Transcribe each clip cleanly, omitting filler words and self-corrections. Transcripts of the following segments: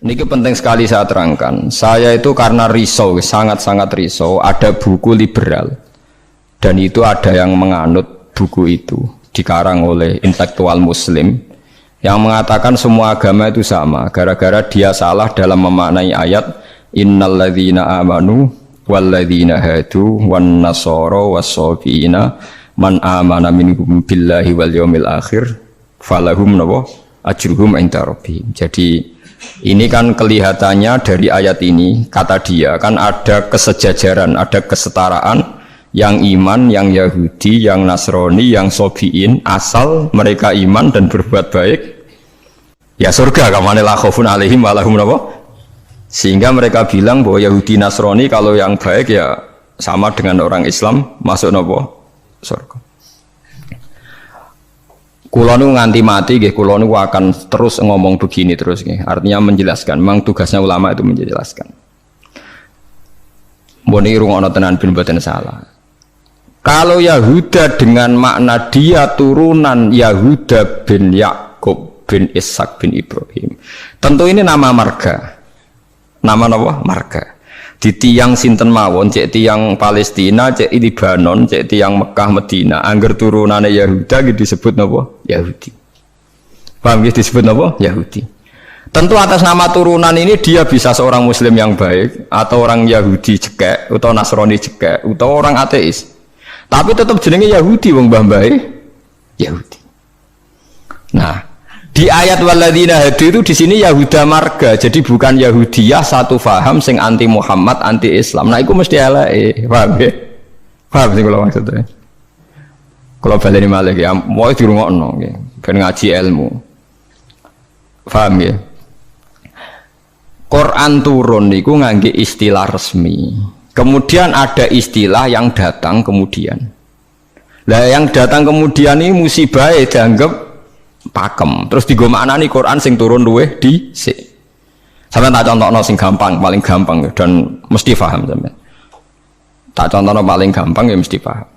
Ini penting sekali saya terangkan. Saya itu karena risau, sangat-sangat risau. Ada buku liberal dan itu ada yang menganut buku itu dikarang oleh intelektual Muslim yang mengatakan semua agama itu sama. Gara-gara dia salah dalam memaknai ayat innalladzina amanu walladzina hadu wan nasara wassabiina man amana minhum billahi wal yaumil akhir falahum ajruhum inda rabbihim. Jadi ini kan kelihatannya dari ayat ini, kata dia kan ada kesejajaran, ada kesetaraan yang iman, yang Yahudi, yang Nasrani, yang Sobiin, asal mereka iman dan berbuat baik ya surga. Kamane la khaufun alaihim wa lahum sehingga mereka bilang bahwa Yahudi Nasrani kalau yang baik ya sama dengan orang Islam masuk surga. Kulo nu nganti mati nggih, kulo nu akan terus ngomong begini terus nggih. Artinya menjelaskan, memang tugasnya ulama itu menjelaskan. Mbone rungokno tenan ben mboten salah. Kalau Yahuda dengan makna dia turunan Yahuda bin Yakub bin Ishak bin Ibrahim, tentu ini nama marga. Nama marga. Di tiang sinten mawon, cek tiang Palestina, cek Libanon, cek tiang Mekah Medina, angger turunane Yahuda gitu disebut Yahudi. Paham gitu disebut Yahudi. Tentu atas nama turunan ini dia bisa seorang Muslim yang baik, atau orang Yahudi cekek, atau Nasrani cekek, atau orang ateis. Tapi tetap jenenge Yahudi wong mbah-mbahe Yahudi. Nah, di ayat walladzina hadu itu di sini Yahuda marga, jadi bukan Yahudiyah satu faham sing anti Muhammad, anti Islam. Nah, itu mesti eleke, paham ya? Paham sih kalau maksudnya. Kalau baleni malih ya, mau dirungokno nggih, ben ngaji ilmu. Paham ya? Quran turun niku ngangge istilah resmi. Kemudian ada istilah yang datang kemudian. Lah yang datang kemudian ini musibah dianggap pakem. Terus digo maknani Quran sing turun luweh dhisik. Sampeyan tak contohno sing gampang, paling gampang dan mesti paham sampeyan. Tak contohno paling gampang ya mesti paham.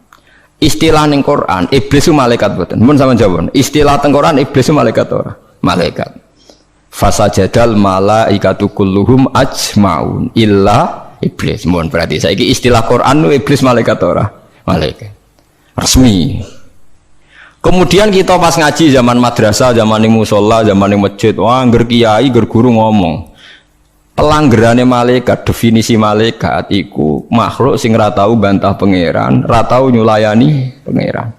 Istilah ning Quran, iblis itu malaikat mboten. Mun sampeyan jawab. Istilah teng Quran iblis itu malaikat ora? Malaikat. Fasajadal malaikatu kulluhum ajmaun illa iblis. Mohon berarti saiki istilah Quran itu iblis malaikat ora? Malaikat. Resmi. Kemudian kita pas ngaji zaman madrasah, zaman ning musala, zaman ning masjid, wah ngger kiai, ngger guru ngomong. Pelanggerane malaikat, definisi malaikat iku makhluk sing ora tau bantah pangeran, ora tau nyulayani pangeran.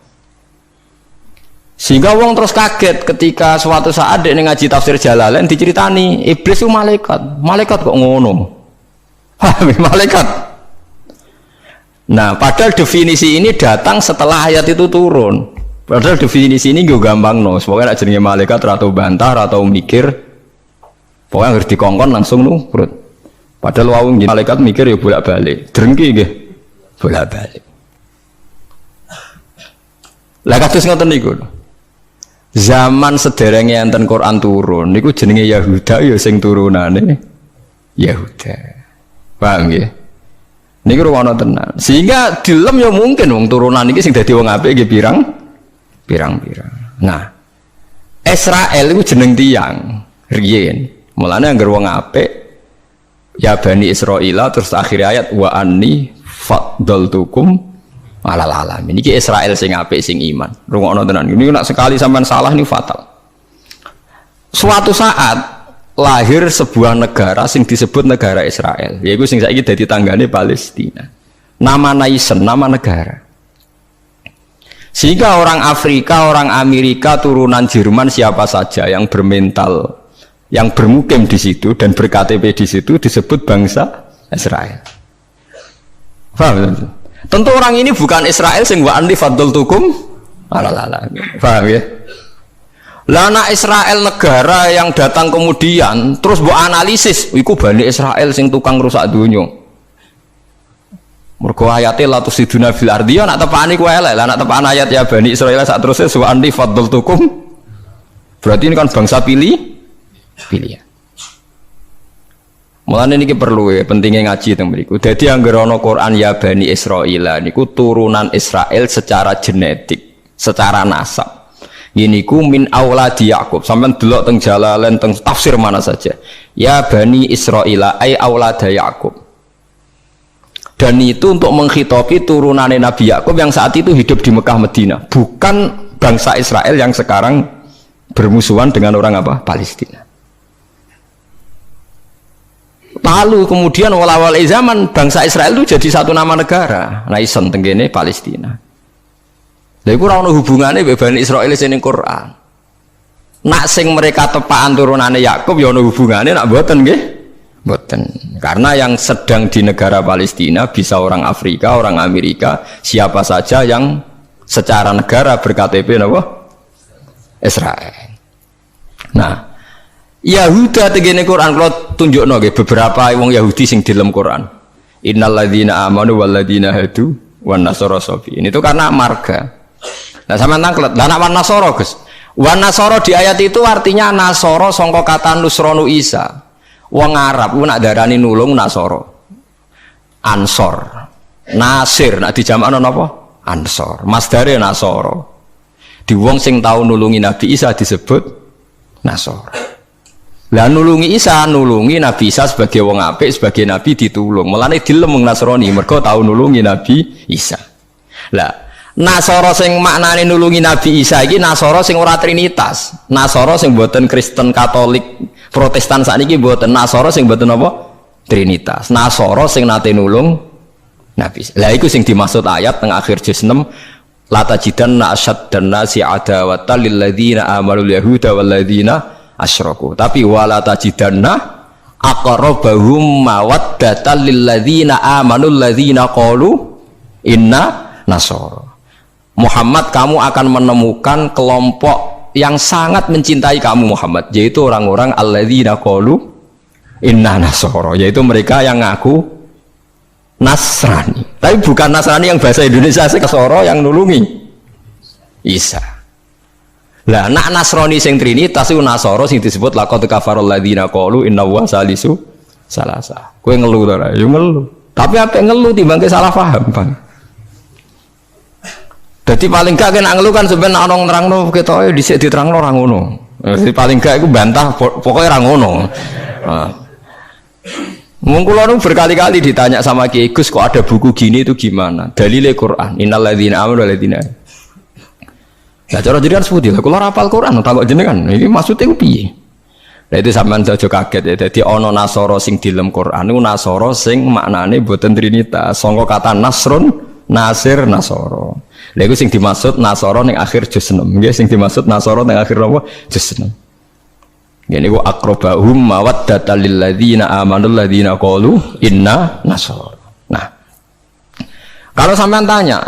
Sehingga wong terus kaget ketika suatu saat dek ngaji tafsir Jalalain diceritani iblis itu malaikat. Malaikat kok ngono? Malaikat. Nah, padahal definisi ini datang setelah ayat itu turun. Padahal definisi ini gue gampang no. Pokoknya nak jenenge malaikat atau bantah atau mikir, pokoknya harus dikongkon langsung nurut. Padahal wawung malaikat mikir ya bolak balik, drengki nggih, bolak balik. Lah kados ngoten niku. Zaman sederenge enten Quran turun, niku jenenge Yahuda ya sing turunane Yahuda. Paham nggih? Niku ruwono tenan. Sehingga dilem ya mungkin wong turunan iki sing dadi wong apik nggih pirang-pirang. Nah, Israel itu jeneng tiang riyen. Mulane anggere wong apik ya Bani Israil terus akhir ayat wa anni faddaltukum alal alamin. Iki Israel sing apik sing iman. Rungokno tenan. Ini nak sekali sampean salah ini fatal. Suatu saat lahir sebuah negara sing disebut negara Israel. Yaiku sing saiki dadi tanggane Palestina. Nama nation, nama negara. Sehingga orang Afrika, orang Amerika, turunan Jerman siapa saja yang bermental, yang bermukim di situ dan berKTP di situ disebut bangsa Israel. Paham? Tentu orang ini bukan Israel sing wa anni faddaltukum alal. Paham ya? Lah anak Israel negara yang datang kemudian terus mbok analisis, iku Bani Israel sing tukang rusak dunya. Mergo ayate la tusiduna fil ardi nak tepani ku elek, lah nak tepan ayat ya Bani Israel sak terusé wa anni faddaltukum. Berarti ini kan bangsa pilihan. Mulane niki perlu ya pentingnya ngaji teng mriku. Dadi anggere ana Quran ya Bani Israil niku turunan Israel secara genetik, secara nasab. Ini ku min auladi Yakub. Sampeyan delok teng Jalalain teng tafsir mana saja. Ya bani Israila ay aulada Yakub. Dan itu untuk menghitopi turunannya Nabi Yakub yang saat itu hidup di Mekah Medina, bukan bangsa Israel yang sekarang bermusuhan dengan orang apa? Palestina. Lalu kemudian awal-awal zaman bangsa Israel itu jadi satu nama negara. Nah isen tenggene Palestina. Lha iku ora ono hubungane mbek Bani Israil sing ning Quran. Nak sing mereka tepaan turunane Yakub ya ono hubungane, nak mboten nggih? Mboten. Karena yang sedang di negara Palestina bisa orang Afrika, orang Amerika, siapa saja yang secara negara berKTP napa? Israel. Nah, Yahuda tegene Quran kalau tunjukno nggih beberapa wong Yahudi sing di dalam Quran. Innalladzina amanu walladzina hadu wan nasara sabi. Ini itu karena marga. Nah sampean tanglet, lah nek wan nasara Gus. Wan nasara di ayat itu artinya nasara sangka kata nusronu Isa. Wong Arab ku nak darani nulung nasara. Ansor. Nasir nak dijamakno napa? Ansor. Masdare nasara. Di wong sing tau nulungi Nabi Isa disebut nasara. Lah nulungi Isa, nulungi Nabi Isa sebagai wong apik, sebagai nabi ditulung. Mulane dilem wong Nasrani mergo tau nulungi Nabi Isa. Lah Nasara sing maknane nulungi Nabi Isa iki Nasara sing ora trinitas. Nasara sing mboten Kristen Katolik Protestan sakniki mboten. Nasara sing mboten apa? Trinitas. Nasara sing nate nulung Nabi Isa. Lah iku sing dimaksud ayat teng akhir juz 6 la tajidanna asyaddan nasi adawatan lil ladzina amanu yahuda wal ladzina asyraku. Tapi wala tajidanna aqrabahum mawaddatan lil ladzina amanu alladzina qalu inna nasara. Muhammad, kamu akan menemukan kelompok yang sangat mencintai kamu Muhammad, yaitu orang-orang alladzina qalu inna nasara, yaitu mereka yang ngaku Nasrani. Tapi bukan Nasrani yang bahasa Indonesia Nasara yang nulungi Isa. Lah nak Nasrani sing trinitas iku Nasara sing disebut laqad kafarul ladzina qalu inna wa salisu salasa. Kowe ngelu ta ora? Ya ngelu. Tapi apa ngelu timbangke salah paham, Bang. Jadi paling gak kena ngelu kan sebenarnya orang nerangno ketoke dhisik diterangno ora ngono. Jadi paling gak iku bantah pokoknya ora ngono. Nah. Mung kula nu berkali-kali ditanya sama Kiai Gus kok ada buku gini itu gimana? Dalile Quran. Innal ladzina amanu wal ladzina. Lah cara jenengan sepundi lha kula rapal Quran takok jenengan. Iki maksudnya ku piye? Lah itu sampean aja kaget ya. Dadi ana nasara sing di dalam Quran niku nasara sing maknane boten trinitas. Sangka kata nasrun, nasir, nasara. Lha iku sing dimaksud nasara ning akhir juz 6. Nggih sing dimaksud nasara ning akhir apa? Juz 6. Ngene iku aqrabahum mawaddatan lil ladzina amanu ladzina qalu inna nasara. Nah. Kalau sampean tanya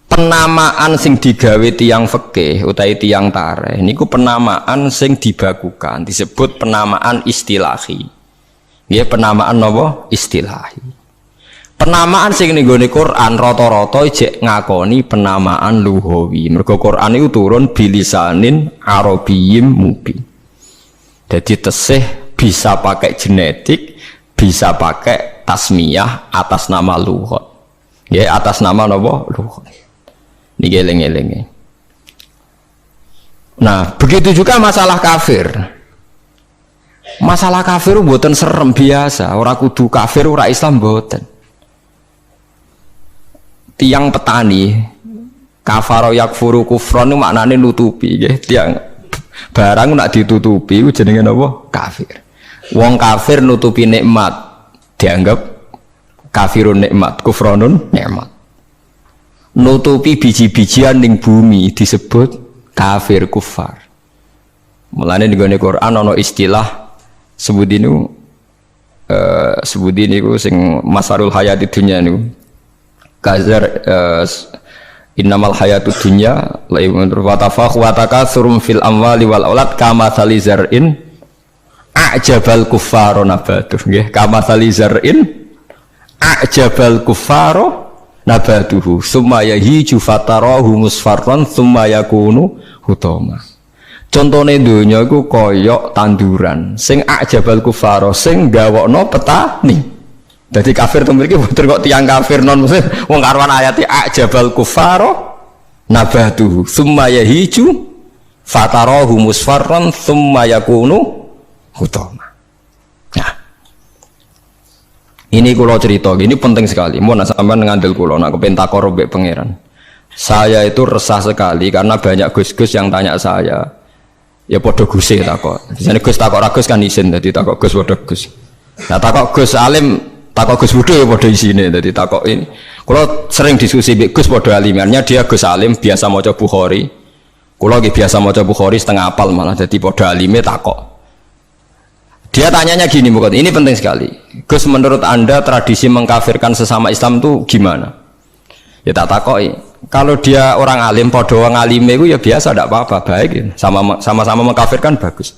penamaan sing digawe tiyang fikih utawi tiyang tarikh niku penamaan sing dibakukan disebut penamaan istilahi. Nggih penamaan napa? Istilahi. Penamaan sing ning gone Quran rata-rata jek ngakoni penamaan lughawi. Mergo Quran iku turun bilisanin arabiyyim mubin. Jadi tesih bisa pakai genetik, bisa pakai tasmiyah atas nama lughat. Ya atas nama napa? Lughat. Niki eling-eling. Nah, begitu juga masalah kafir. Masalah kafir mboten serem biasa, ora kudu kafir ora Islam mboten. Tiang petani kafaro yakfuru kufron itu maknanya nutupi ya. Tiang barang nak ditutupi itu jenenge apa? Kafir. Wong kafir nutupi nikmat dianggap kafirun nikmat, kufronun nikmat. Nutupi biji-bijian ning bumi disebut kafir kufar. Mulane di Quran ana istilah sebut ini sing masarul hayati dunya niku. Kazar innamal hayatud dunya laibun wa tafakhurum fil amwali wal aulad kama salizar'in a'jabal kuffaro nabatuh nggih kama salizar'in a'jabal kuffaro nabatuhu summa yahiju fatarahu musfarran summa yakunu hutama. Contone donya iku kaya tanduran sing a'jabal kuffaro sing gawokno petani. Jadi kafir itu memiliki betul kok tiang kafir non muslim wong karuan ayat ajabal kufaro nabatuhu tsumma yahiju fatarahu musfarran tsumma yakunu hutama. Nah, ini kula cerita, ini penting sekali. Mun sampean ngandel kula nak kepen takor mbek pangeran. Saya itu resah sekali karena banyak gus-gus yang tanya saya. Ya padha guse takok. Biasane Gus takok ra Gus kan isin, dadi takok Gus padha Gus. Nah takok Gus alim, takok Gus Budhe ya padha isine, dadi takok ini. Kula sering diskusi mbek Gus padha alimannya, dia Gus alim biasa maca Bukhari. Kula nggih biasa maca Bukhari setengah apal malah, dadi padha alime takok. Dia tanyanya gini, bukan ini penting sekali. Gus, menurut Anda tradisi mengkafirkan sesama Islam itu gimana? Ya tak takoki. Kalau dia orang alim, podo orang alim itu ya biasa, tidak apa-apa, baik ya. Sama-sama mengkafirkan bagus.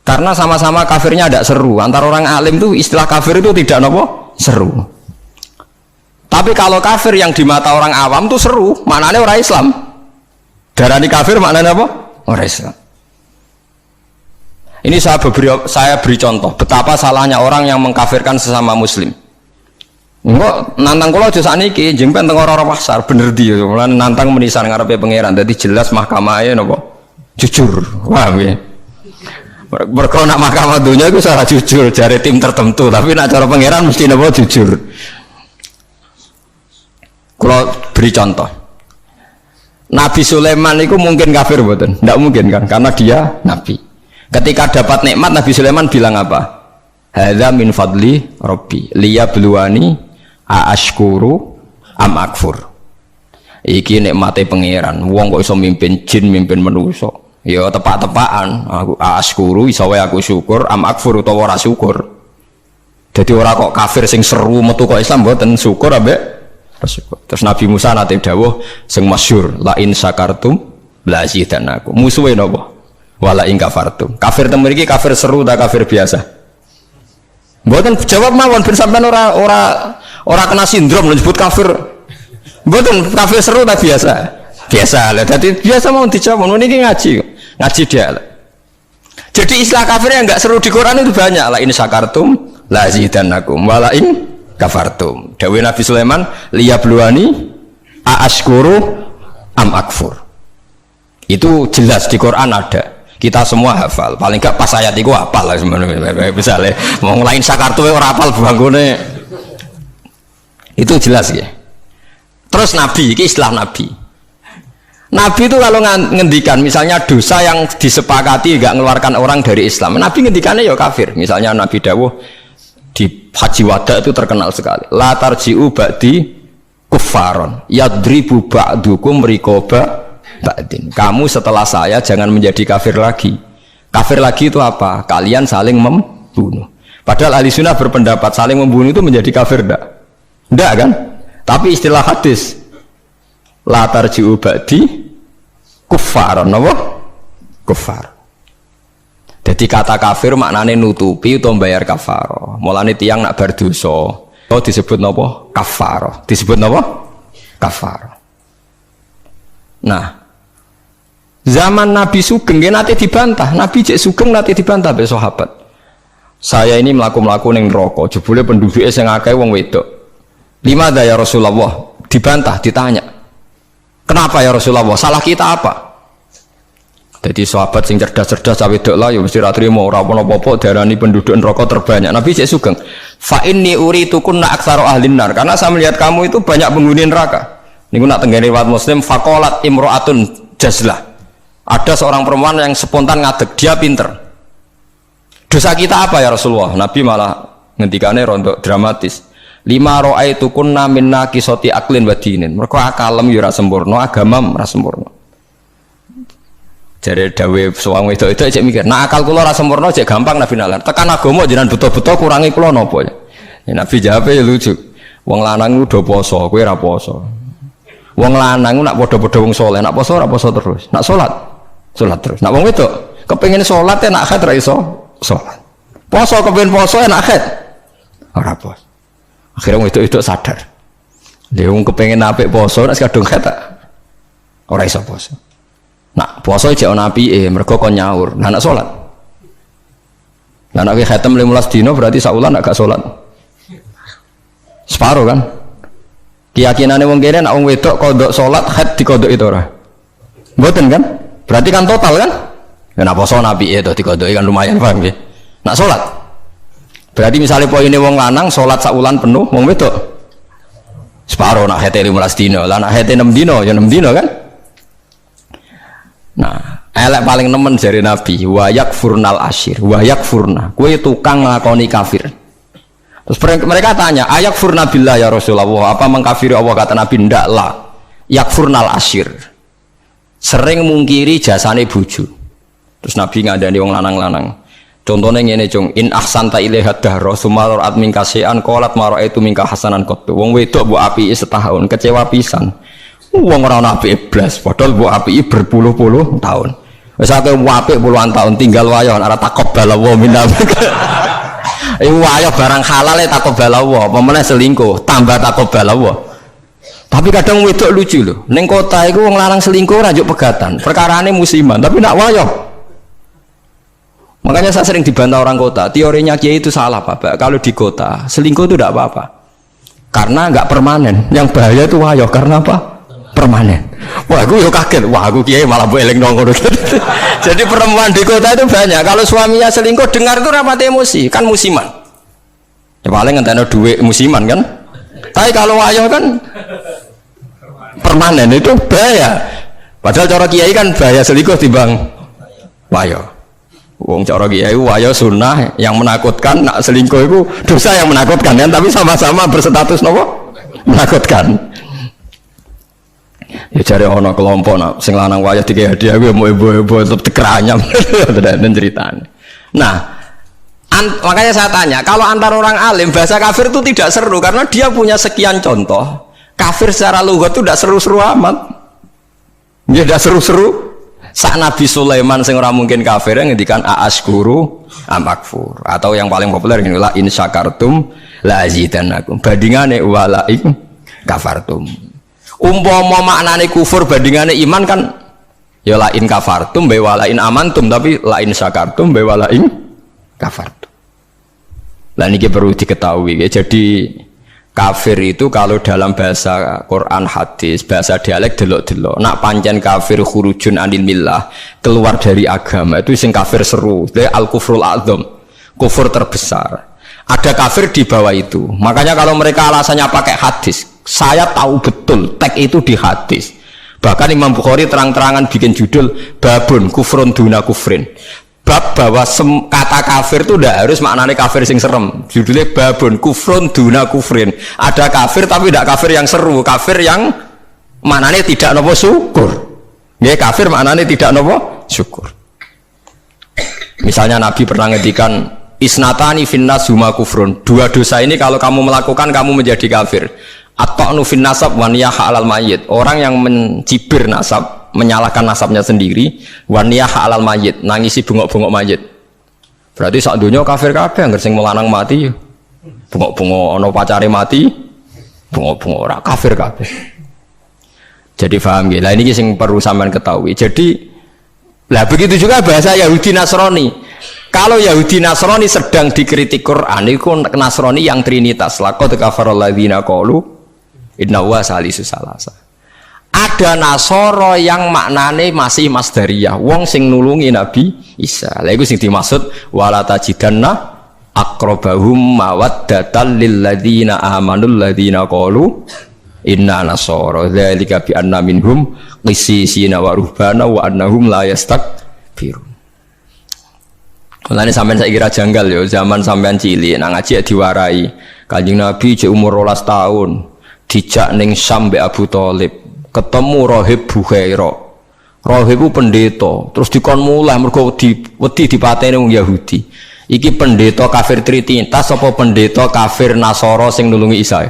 Karena sama-sama kafirnya tidak seru. Antara orang alim itu istilah kafir itu tidak nopo seru. Tapi kalau kafir yang di mata orang awam itu seru, maknanya orang Islam. Darani kafir maknanya apa? Orang Islam. Ini saya beri contoh betapa salahnya orang yang mengkafirkan sesama Muslim. Enggak nantang kula aja sakniki jeng ben teng ora-ora pasar bener di mulane nantang menisan ngarepe pangeran dadi jelas mahkamahe napa jujur. Paham ya? Mergo nak mahkamah dunia iku salah jujur jare tim tertentu, tapi nak cara pangeran mesti napa jujur. Kula beri contoh. Nabi Sulaiman itu mungkin kafir mboten? Ndak mungkin kan karena dia nabi. Ketika dapat nikmat Nabi Sulaiman bilang apa? Hadza min fadli rabbi liyabluwani aashkuru am akfur. Iki nikmate pangeran. Wong kok iso mimpin jin, mimpin manusa. Ya tepak-tepakan. Aku aashkuru iso wae aku syukur, am akfur utawa ora syukur. Dadi ora kok kafir sing seru metu kok Islam mboten syukur ambek syukur. Terus Nabi Musa nate dawuh sing masyhur, la in syakartum la zidanakum. Musuhe napa? Wala in kafartum. Kafir temu iki kafir seru ta kafir biasa? Mboten jawab mawon ben sampean ora kena sindrom nyebut kafir. Mboten kafir seru ta biasa? Biasa lah. Dadi biasa mau dijawab niki ngaji dia. Jadi istilah kafir yang enggak seru di Quran itu banyak. La in syakartum la zidanakum wala in kafartum. Dawuh Nabi Sulaiman liyabluwani aashkuru am akfur. Itu jelas di Quran ada. Kita semua hafal, paling enggak pas ayat itu hafal lah sebenarnya. Misalnya mau ngelain sakartu orang hafal bangunnya itu jelas ya. Terus Nabi, ini istilah Nabi. Nabi itu kalau ngendikan misalnya dosa yang disepakati enggak mengeluarkan orang dari Islam, Nabi ngendikannya ya kafir. Misalnya Nabi dawuh di Haji Wada itu terkenal sekali. La tarji'u ba'di kuffaron yadribu ba'dukum riqaba ba'din. Kamu setelah saya jangan menjadi kafir lagi. Kafir lagi itu apa? Kalian saling membunuh. Padahal ahli sunnah berpendapat saling membunuh itu menjadi kafir enggak? Enggak kan? Tapi istilah hadis la tarji'u ba'di kuffar, apa? Kuffar. Jadi kata kafir maknanya nutupi atau bayar kafarah. Mulane tiyang nak berdosa disebut napa? Kafarah. Disebut napa? Kafarah. Nah, zaman Nabi Sugeng nanti dibantah, Nabi cek Sugeng nanti dibantah be sahabat. Saya ini melaku-melaku ning neraka, jebule penduduknya sing akeh wong wedok. Lima dah ya Rasulullah, dibantah, ditanya. Kenapa ya Rasulullah? Salah kita apa? Jadi sahabat sing cerdas-cerdas cawe wedok lah ya mesti ra trimo ora apa-apa darani penduduk neraka terbanyak. Nabi cek Sugeng, fa inni uritukunna aktsaru ahlin nar, karena saya melihat kamu itu banyak penghuni neraka. Niku nak tenggene riwayat Muslim faqalat imro'atun jazlah. Ada seorang perempuan yang spontan ngadeg, dia pinter. Dosa kita apa ya Rasulullah? Nabi malah ngendikane rondo dramatis. Lima ra'aitukunna minna qisati aqlin wa dinin. Mergo akalem ya ora sempurna, agamam ora sempurna. Jare dawuh suwang wedok-wedok cek mikir, "Nah akal kula ora sempurna cek gampang Nabi nalar. Tekan agama jenengan buta-buta kurangi kula napa ya?" Ya Nabi jawab ya lucu. Wong lanang udah poso, kowe ora poso. Wong lanang nak padha-padha wong saleh, nak poso ora poso terus. Nak salat terus. Nak wong wedok kepengin salat nak haid ra iso salat. Poso kepengin poso nak haid ora poso. Akhirnya wong wedok sadar. Lha wong kepengin apik poso nak kadung haid ora iso poso. Nak poso jek ana apike mergo kon nyaur. Nah nak salat. Lah nek khatam 15 dina berarti saulan nak gak salat. Separo kan? Keyakinane wong kene nek wong wedok kodok salat haid dikodok itu ora. Mboten kan? Berarti kan total kan? Ya napa poso nabi itu dikodoki kan lumayan paham nggih. Nak salat. Berarti misalnya poine wong lanang salat sak wulan penuh, wong wedok separo nak haid 15 dina. Lah nak haid 6 dina ya 6 dina kan? Nah, elek paling nemen jari Nabi, wa yakfurnal asyir, wa yakfurna. Kowe tukang nglakoni kafir. Terus mereka tanya, ayak furna billah ya Rasulullah, apa mengkafiri Allah? Kata Nabi, ndak lah. Yakfurnal asyir. Sering mungkiri jasane bojo. Terus Nabi ngandani wong lanang-lanang. Contohnya ngene cung, in ahsanta ilaiha dahra summa ra'at minka syai'an qalat ma ra'aitu minka hasanan qattu. Wong wedok mbok apiki setahun, kecewa pisan. Wong ora ana apike blas, padahal mbok apiki berpuluh-puluh tahun. Wis akeh apik puluhan tahun tinggal wayo ora taqabbal wa minna. Wayo barang halal taqabbal wa, apa meneh selingkuh tambah taqabbal wa. Tapi kadang wedok lucu lho, ning kota iku wong lanang selingkuh ora njuk pegatan. Perkarane musiman, tapi nak wayo. Makanya saya sering dibantah orang kota, teorinya Kiai itu salah Pak. Kalau di kota, selingkuh itu tidak apa-apa. Karena nggak permanen. Yang bahaya itu wayo, karena apa? Permanen. Wah, aku yo kaget. Wah, aku Kiai malah bu eling nongol. Jadi perempuan di kota itu banyak. Kalau suaminya selingkuh, dengar itu rapat emosi, kan musiman. Ya paling ngenteni duit musiman kan. Tapi kalau wayo kan permanen, itu bahaya. Padahal cara Kiai kan bahaya selingkuh timbang wayo. Wong cara Kiai wayo sunnah yang menakutkan, nak selingkuh itu dosa yang menakutkan kan, tapi sama-sama berstatus nopo menakutkan. Ya cari ono kelompok nak sing lanang wayo dikei hadiah gue mau ibu-ibu tetep dikeranyam dan ceritanya. Nah, makanya saya tanya, kalau antar orang alim bahasa kafir itu tidak seru karena dia punya sekian contoh. Kafir secara lughat itu tidak seru-seru amat. Dia tidak seru-seru. Sak Nabi Sulaiman sing ora mungkin kafir ngendikan aaskuru amakfur, atau yang paling populer ini la in syakartum la azidannakum, bandingane wala in kafartum. Umpama maknane kufur bandingane iman kan ya la in kafartum be wala in amantum, tapi la in syakartum be wala in kafartum. Lah niki perlu diketahui ya. Jadi kafir itu kalau dalam bahasa Quran hadis, bahasa dialek delok-delok. Nak pancen kafir khurujun anil millah, keluar dari agama, itu sing kafir seru. Dia al-kufrul a'dzam, kufur terbesar. Ada kafir di bawah itu. Makanya kalau mereka alasannya pakai hadis, saya tahu betul teks itu di hadis. Bahkan Imam Bukhari terang-terangan bikin judul babun kufrun duna kufrin. Bab bahwa kata kafir itu tidak harus maknanya kafir sing serem. Judulnya babun kufrun duna kufrin. Ada kafir tapi tidak kafir yang seru, kafir yang maknanya tidak nopo syukur. Ya kafir maknanya tidak nopo syukur. Misalnya Nabi pernah ngedikan isnatani finnas huma kufrun. Dua dosa ini kalau kamu melakukan kamu menjadi kafir. At-ta'nu fin nasab wa niyah alal mayyit. Orang yang mencibir nasab, menyalahkan nasabnya sendiri, wa niyah alal mayyit, nangisi bengok-bengok mayit. Berarti sak donya kafir kabeh anggere sing melanang mati. Bengok-bengok ana pacare mati, bengok-bengok ora kafir kabeh. Jadi paham nggih. Lah ini sing perlu sampean ketahui. Jadi lah begitu juga bahasa Yahudi Nasrani. Kalau Yahudi Nasrani sedang dikritik Quran, itu Nasrani yang trinitas. Laqad kafaral ladzina qalu inna huwa salisu salasa. Ada Nasoro yang maknane masih masdariyah, wong sing nulungi Nabi Isa. Lha iku sing dimaksud wala tajidanna aqrabahum mawaddatan lil ladzina amanul ladzina qalu inna nasara dzalika bi anna minhum qissisina wa ruhbana wa annahum la yastakbirun. Mulane sampean saiki kira janggal yo, zaman sampean cilik nang ngaji diwarai. Kanjeng Nabi jek umur 12 tahun. Dijak ning Syam mbek Abu Thalib, ketemu Rahib Bukhaira. Rahib ku pendeta, terus dikon mulih mergo wedi dipateni wong Yahudi. Iki pendeta kafir trinitas apa pendeta kafir Nasara sing nulungi Isa?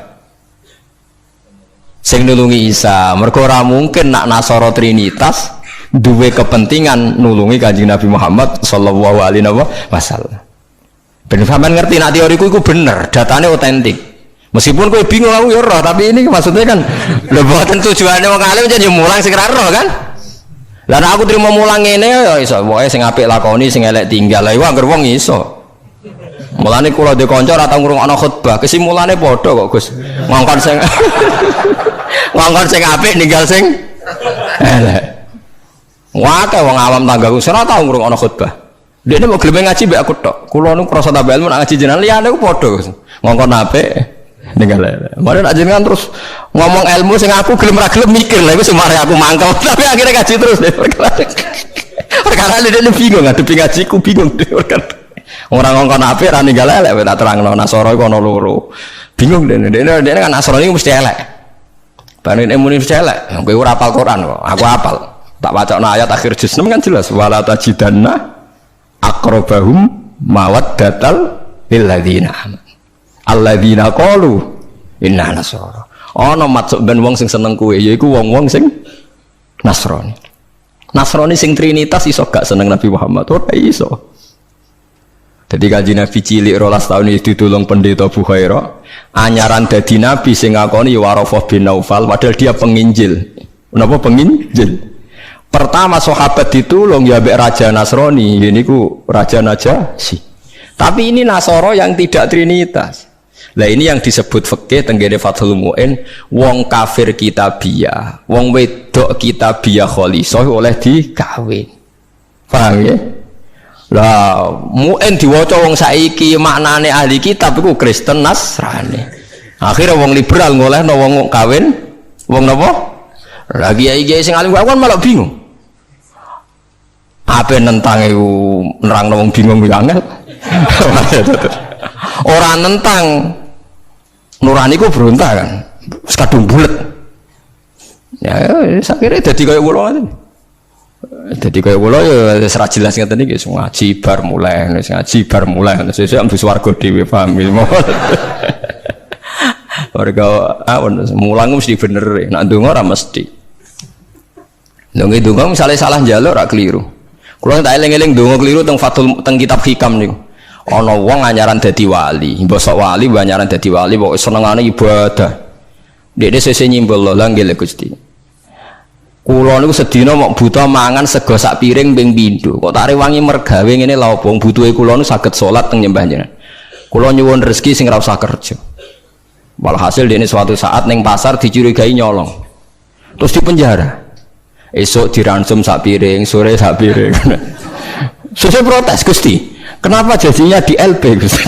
Sing nulungi Isa, mergo ora mungkin nak Nasara trinitas duwe kepentingan nulungi Kanjeng Nabi Muhammad sallallahu alaihi wasallam. Ben sampean ngerti nak teoriku iku bener, datane otentik. Meskipun kowe bingung aku ya roh, tapi ini maksudnya kan lho boten tujuane wong alim jan yo mulang sing ra roh kan. Lah nek aku trimo mulang ngene ya iso, pokoke sing apik lakoni, sing elek tinggal. Lah iku anggere wong iso. Mulane kula dhe kanca ora tau ngrungokno khutbah, kesimulane padha kok Gus. Ngongkon sing ngongkon sing apik ninggal sing elek. Wae wong awam tanggaku ora tau ngrungokno khutbah. Dekne mau gelem ngaji mbek aku tok. Kula nu krasa tambah ilmu nak ngaji jenengan liyane ku padha Gus. Ngongkon apik ninggal elek. Mare nak jenengan terus ngomong ilmu sing aku gelem ra gelem mikir lha iku semare aku mangkel. Tapi akhirnya ngaji terus deh. Perkara dia bingung ngadepi ngajiku bingung deh. Orang ngongkon apik ra ninggal elek tak terangno Nasara iku ana loro. Bingung dene kan Nasara iki mesti elek. Bareng muni mesti elek. Kowe ora hafal Quran kok. Aku hafal. Tak wacana ayat akhir juz 6 kan jelas wala tajidanna aqrabahum mawaddatal lil ladzina amanu. Alladzina qalu inna nasara. Ana maksud ben wong sing seneng kowe yaiku wong-wong sing Nasrani. Nasrani sing Trinitas iso gak seneng Nabi Muhammad ora iso. Jadi kaji Nabi cilik 12 tahun itu ditulung pendeta Bukhaira anyaran dadi Nabi sing ngakoni Warafah bin Naufal padahal dia penginjil. Kenapa penginjil? Pertama sahabat ditulung ya mbek Raja Nasrani, ini ku Raja Najasyi. Tapi ini Nasara yang tidak Trinitas. Lah ini yang disebut fikih tenggene Fathul Mu'in, wong kafir kitabiyah, wong wedok kitabiyah khalisah oleh dikawin. Paham ya? Lah Mu'in diwaca wong saiki maknane ahli kitab iku Kristen Nasrani. Akhirnya wong liberal ngolehno wong kawin wong napa? Lagi kiai sing alim kan malah bingung. Apa nentang iku nerangno wong bingung ya angel. Ora nentang nurani ku berontak kan. Wis kadung bulet. Ya akhirnya dadi kaya kula ngoten. Jadi kaya kula ya wis ra jelas ngeten iki ngaji bar mulai, ngaji bar mulai sesuk ambu swarga dhewe paham iki. Warga awon mulang mesti bener, nek ndonga ora mesti. Lha nggih ndonga misale salah njaluk ora keliru. Kula tak eling-eling ndonga keliru teng Fathul teng kitab Hikam niku. Ana wong anyaran dadi wali, mbok sok wali mbok anyaran dadi wali pokoke senengane ibadah. Dekne sesuk nyimbol lho nggih Gusti. Kula niku sedina mok buta mangan sego sak piring ping pindho. Kok tak rewangi mergawe ngene lha opo butuhe kula niku saged salat teng nyembah jenengan. Kula nyuwun rezeki sing ora usah kerja. Walhasil dene suatu saat ning pasar dicurigai nyolong. Terus dipenjara. Esok diransum sak piring, sore sak piring. Sesuk protes Gusti. Kenapa jadinya di LP Gusti?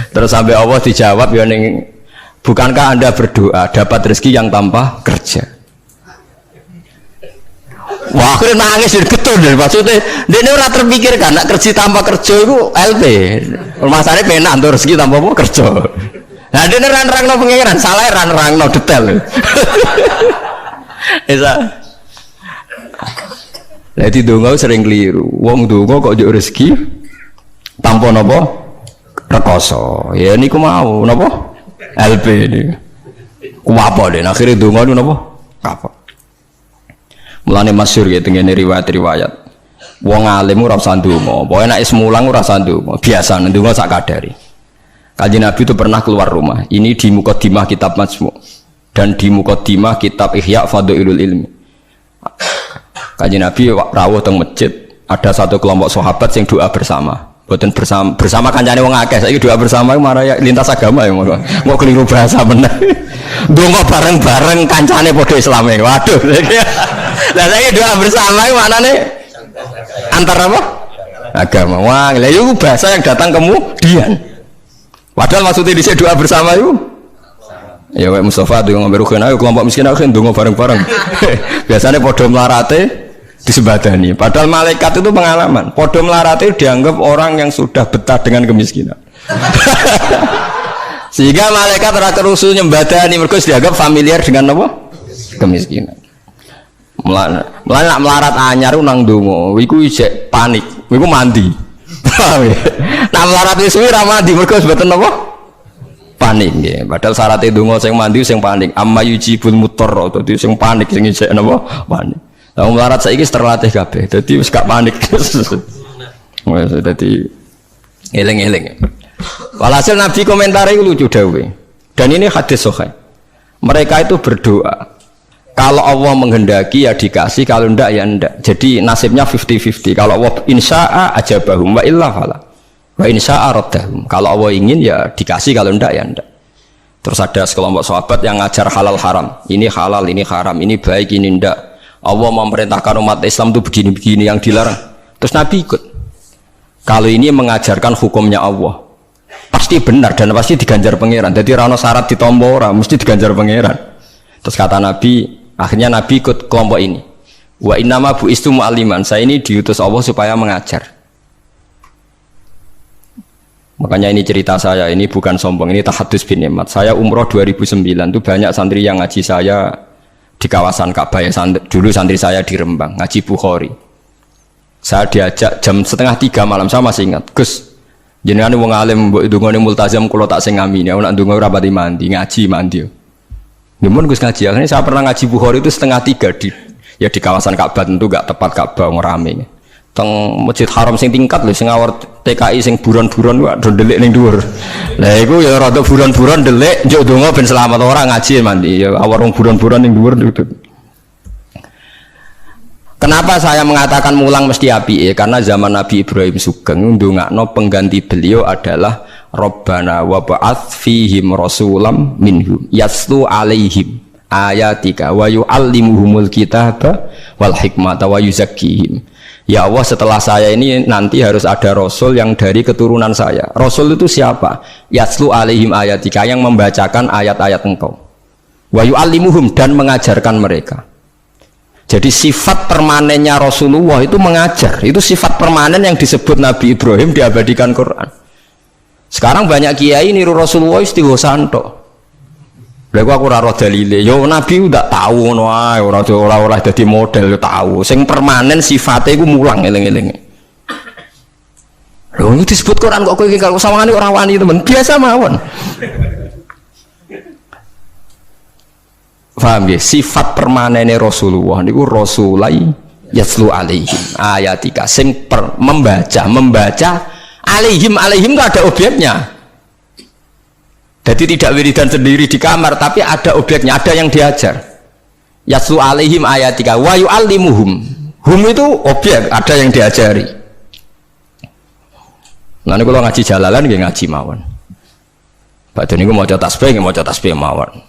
Terus sampai Allah dijawab ya ning bukankah Anda berdoa dapat rezeki yang tanpa kerja? Wah, akhirnya nangis getul deh. Maksudnya, dia ora terpikirkan nak kerja tanpa kerja itu LP. Masalahnya penak tuh rezeki tanpa apa kerja. Nah, dia nerang-nerang pengiran, salah nerang-nerang detail. Isa. Jadi donga sering keliru. Wong donga kok njuk rezeki tanpa napa rekoso. Ya niku mau napa? LP ini. Ku apa deh? Akhirnya donga niku napa? Apa? Mulane masyhur ya tengene riwayat-riwayat. Wong alim ora usah ndonga, pokoke nek is mulang ora usah ndonga, biasa ndonga sak kadari. Kanjeng Nabi itu pernah keluar rumah. Ini di mukadimah kitab Majmu' dan di mukadimah kitab Ihya Fadhailul Ilmi. Kanjeng Nabi rawuh teng masjid, ada satu kelompok sahabat yang doa bersama. Boten bersama kancane wong akeh. Saiki doa bersama marah ya lintas agama ya mau keliru bahasa meneh. Donga bareng-bareng kancane padha Islame. Waduh. Lah saiki doa bersama iki maknane antar apa? Agama. Wah, lha iku bahasa yang datang kemudian. Padahal maksudnya dhisik doa bersama itu ya Pak Mustafa donga berugen ayo kelompok miskin ayo donga bareng-bareng. Biasanya padha melarate disebadani. Padahal malaikat itu pengalaman. Padha melarate dianggap orang yang sudah betah dengan kemiskinan. Sehingga malaikat ora kerusu nyembadani mergo dianggap familiar dengan apa? Kemiskinan. Mulane nak melarat anyar nang donga, iku isih panik. Iku mandi. Nak melarat wis suwi ra mandi mergo mboten apa? Panik nggih. Padahal syarat donga sing mandi sing panik. Amma yujibul mutarra, dadi sing panik sing isih napa? Panik. Lah melarat saiki terlatih kabeh. Dadi wis gak panik. Wes dadi eling-eling. Walhasil Nabi komentar itu lucu dawuhe. Dan ini hadis sahih. Mereka itu berdoa. Kalau Allah menghendaki ya dikasih, kalau ndak ya ndak. Jadi nasibnya 50-50. Kalau Allah insya'a ajabahum wa illa fala. Wa insya aradahum. Kalau Allah ingin ya dikasih, kalau enggak ya enggak. Terus ada sekelompok sahabat yang ngajar halal haram. Ini halal, ini haram, ini baik, ini enggak. Allah memerintahkan umat Islam itu begini-begini yang dilarang. Terus Nabi ikut. Kalau ini mengajarkan hukumnya Allah, pasti benar dan pasti diganjar pangeran. Jadi rano syarat ditompo ora, mesti diganjar pangeran. Terus kata Nabi, akhirnya Nabi ikut kelompok ini. Wa innama bu'istu mu'alliman. Saya ini diutus Allah supaya mengajar. Makanya ini cerita saya, ini bukan sombong, ini tahadus bin nikmat. Saya umroh 2009 itu banyak santri yang ngaji saya di kawasan Ka'bah ya, dulu santri saya di Rembang, ngaji Bukhari. Saya diajak jam 2:30 malam, saya masih ingat. Gus, jenengan wong alim mbok ndongane multazam kula tak sing ngami, nek nak ndonga ora pati mandi, ngaji mandi. Nyuwun Gus ngaji. Akhirnya saya pernah ngaji Bukhari itu 2:30 di kawasan Ka'bah, tentu gak tepat Ka'bah ngrame. Teng Masjid Haram sing tingkat lho, sing awar TKI sing buron-buron wae ndelik ning dhuwur. Lah iku ya rada buron-buron ndelik njuk donga ben selamat ora ngaji mandi. Ya awar wong buron-buron ning dhuwur itu. Kenapa saya mengatakan mulang mesti apike? Karena zaman Nabi Ibrahim Sugeng ndongakno pengganti beliau adalah Rabbana wa ba'ats fihim rasulam minhum yaslu alaihim ayatika wa yu'allimuhumul kitaba wal hikmata wa yuzakkihim. Ya Allah, setelah saya ini nanti harus ada Rasul yang dari keturunan saya. Rasul itu siapa? Yaslu alaihim ayatika, yang membacakan ayat-ayat engkau. Wa yu'allimuhum, dan mengajarkan mereka. Jadi sifat permanennya Rasulullah itu mengajar. Itu sifat permanen yang disebut Nabi Ibrahim diabadikan Quran. Sekarang banyak kiai niru Rasulullah istighosanto. Lha aku ora roh dalile. Yo Nabi udah tahu ngono ae, ora dadi model yo tahu. Sing permanen sifate iku mulang eling-eling. Lho ini disebut Quran kok kowe iki kalau sawangane ora wani temen. Biasa mawon. Paham ya? Sifat permanene Rasulullah niku rasulai yaslu alaihim ayatika sing membaca alaihim itu ada objeknya. Jadi tidak wiridan sendiri di kamar, tapi ada objeknya, ada yang diajar. Yaslu alaihim ayatika wa yu'allimuhum. Hum itu objek, ada yang diajari. Nah ini kalau ngaji jalalan, ngaji mawon. Badan ini mau tasbih mawon.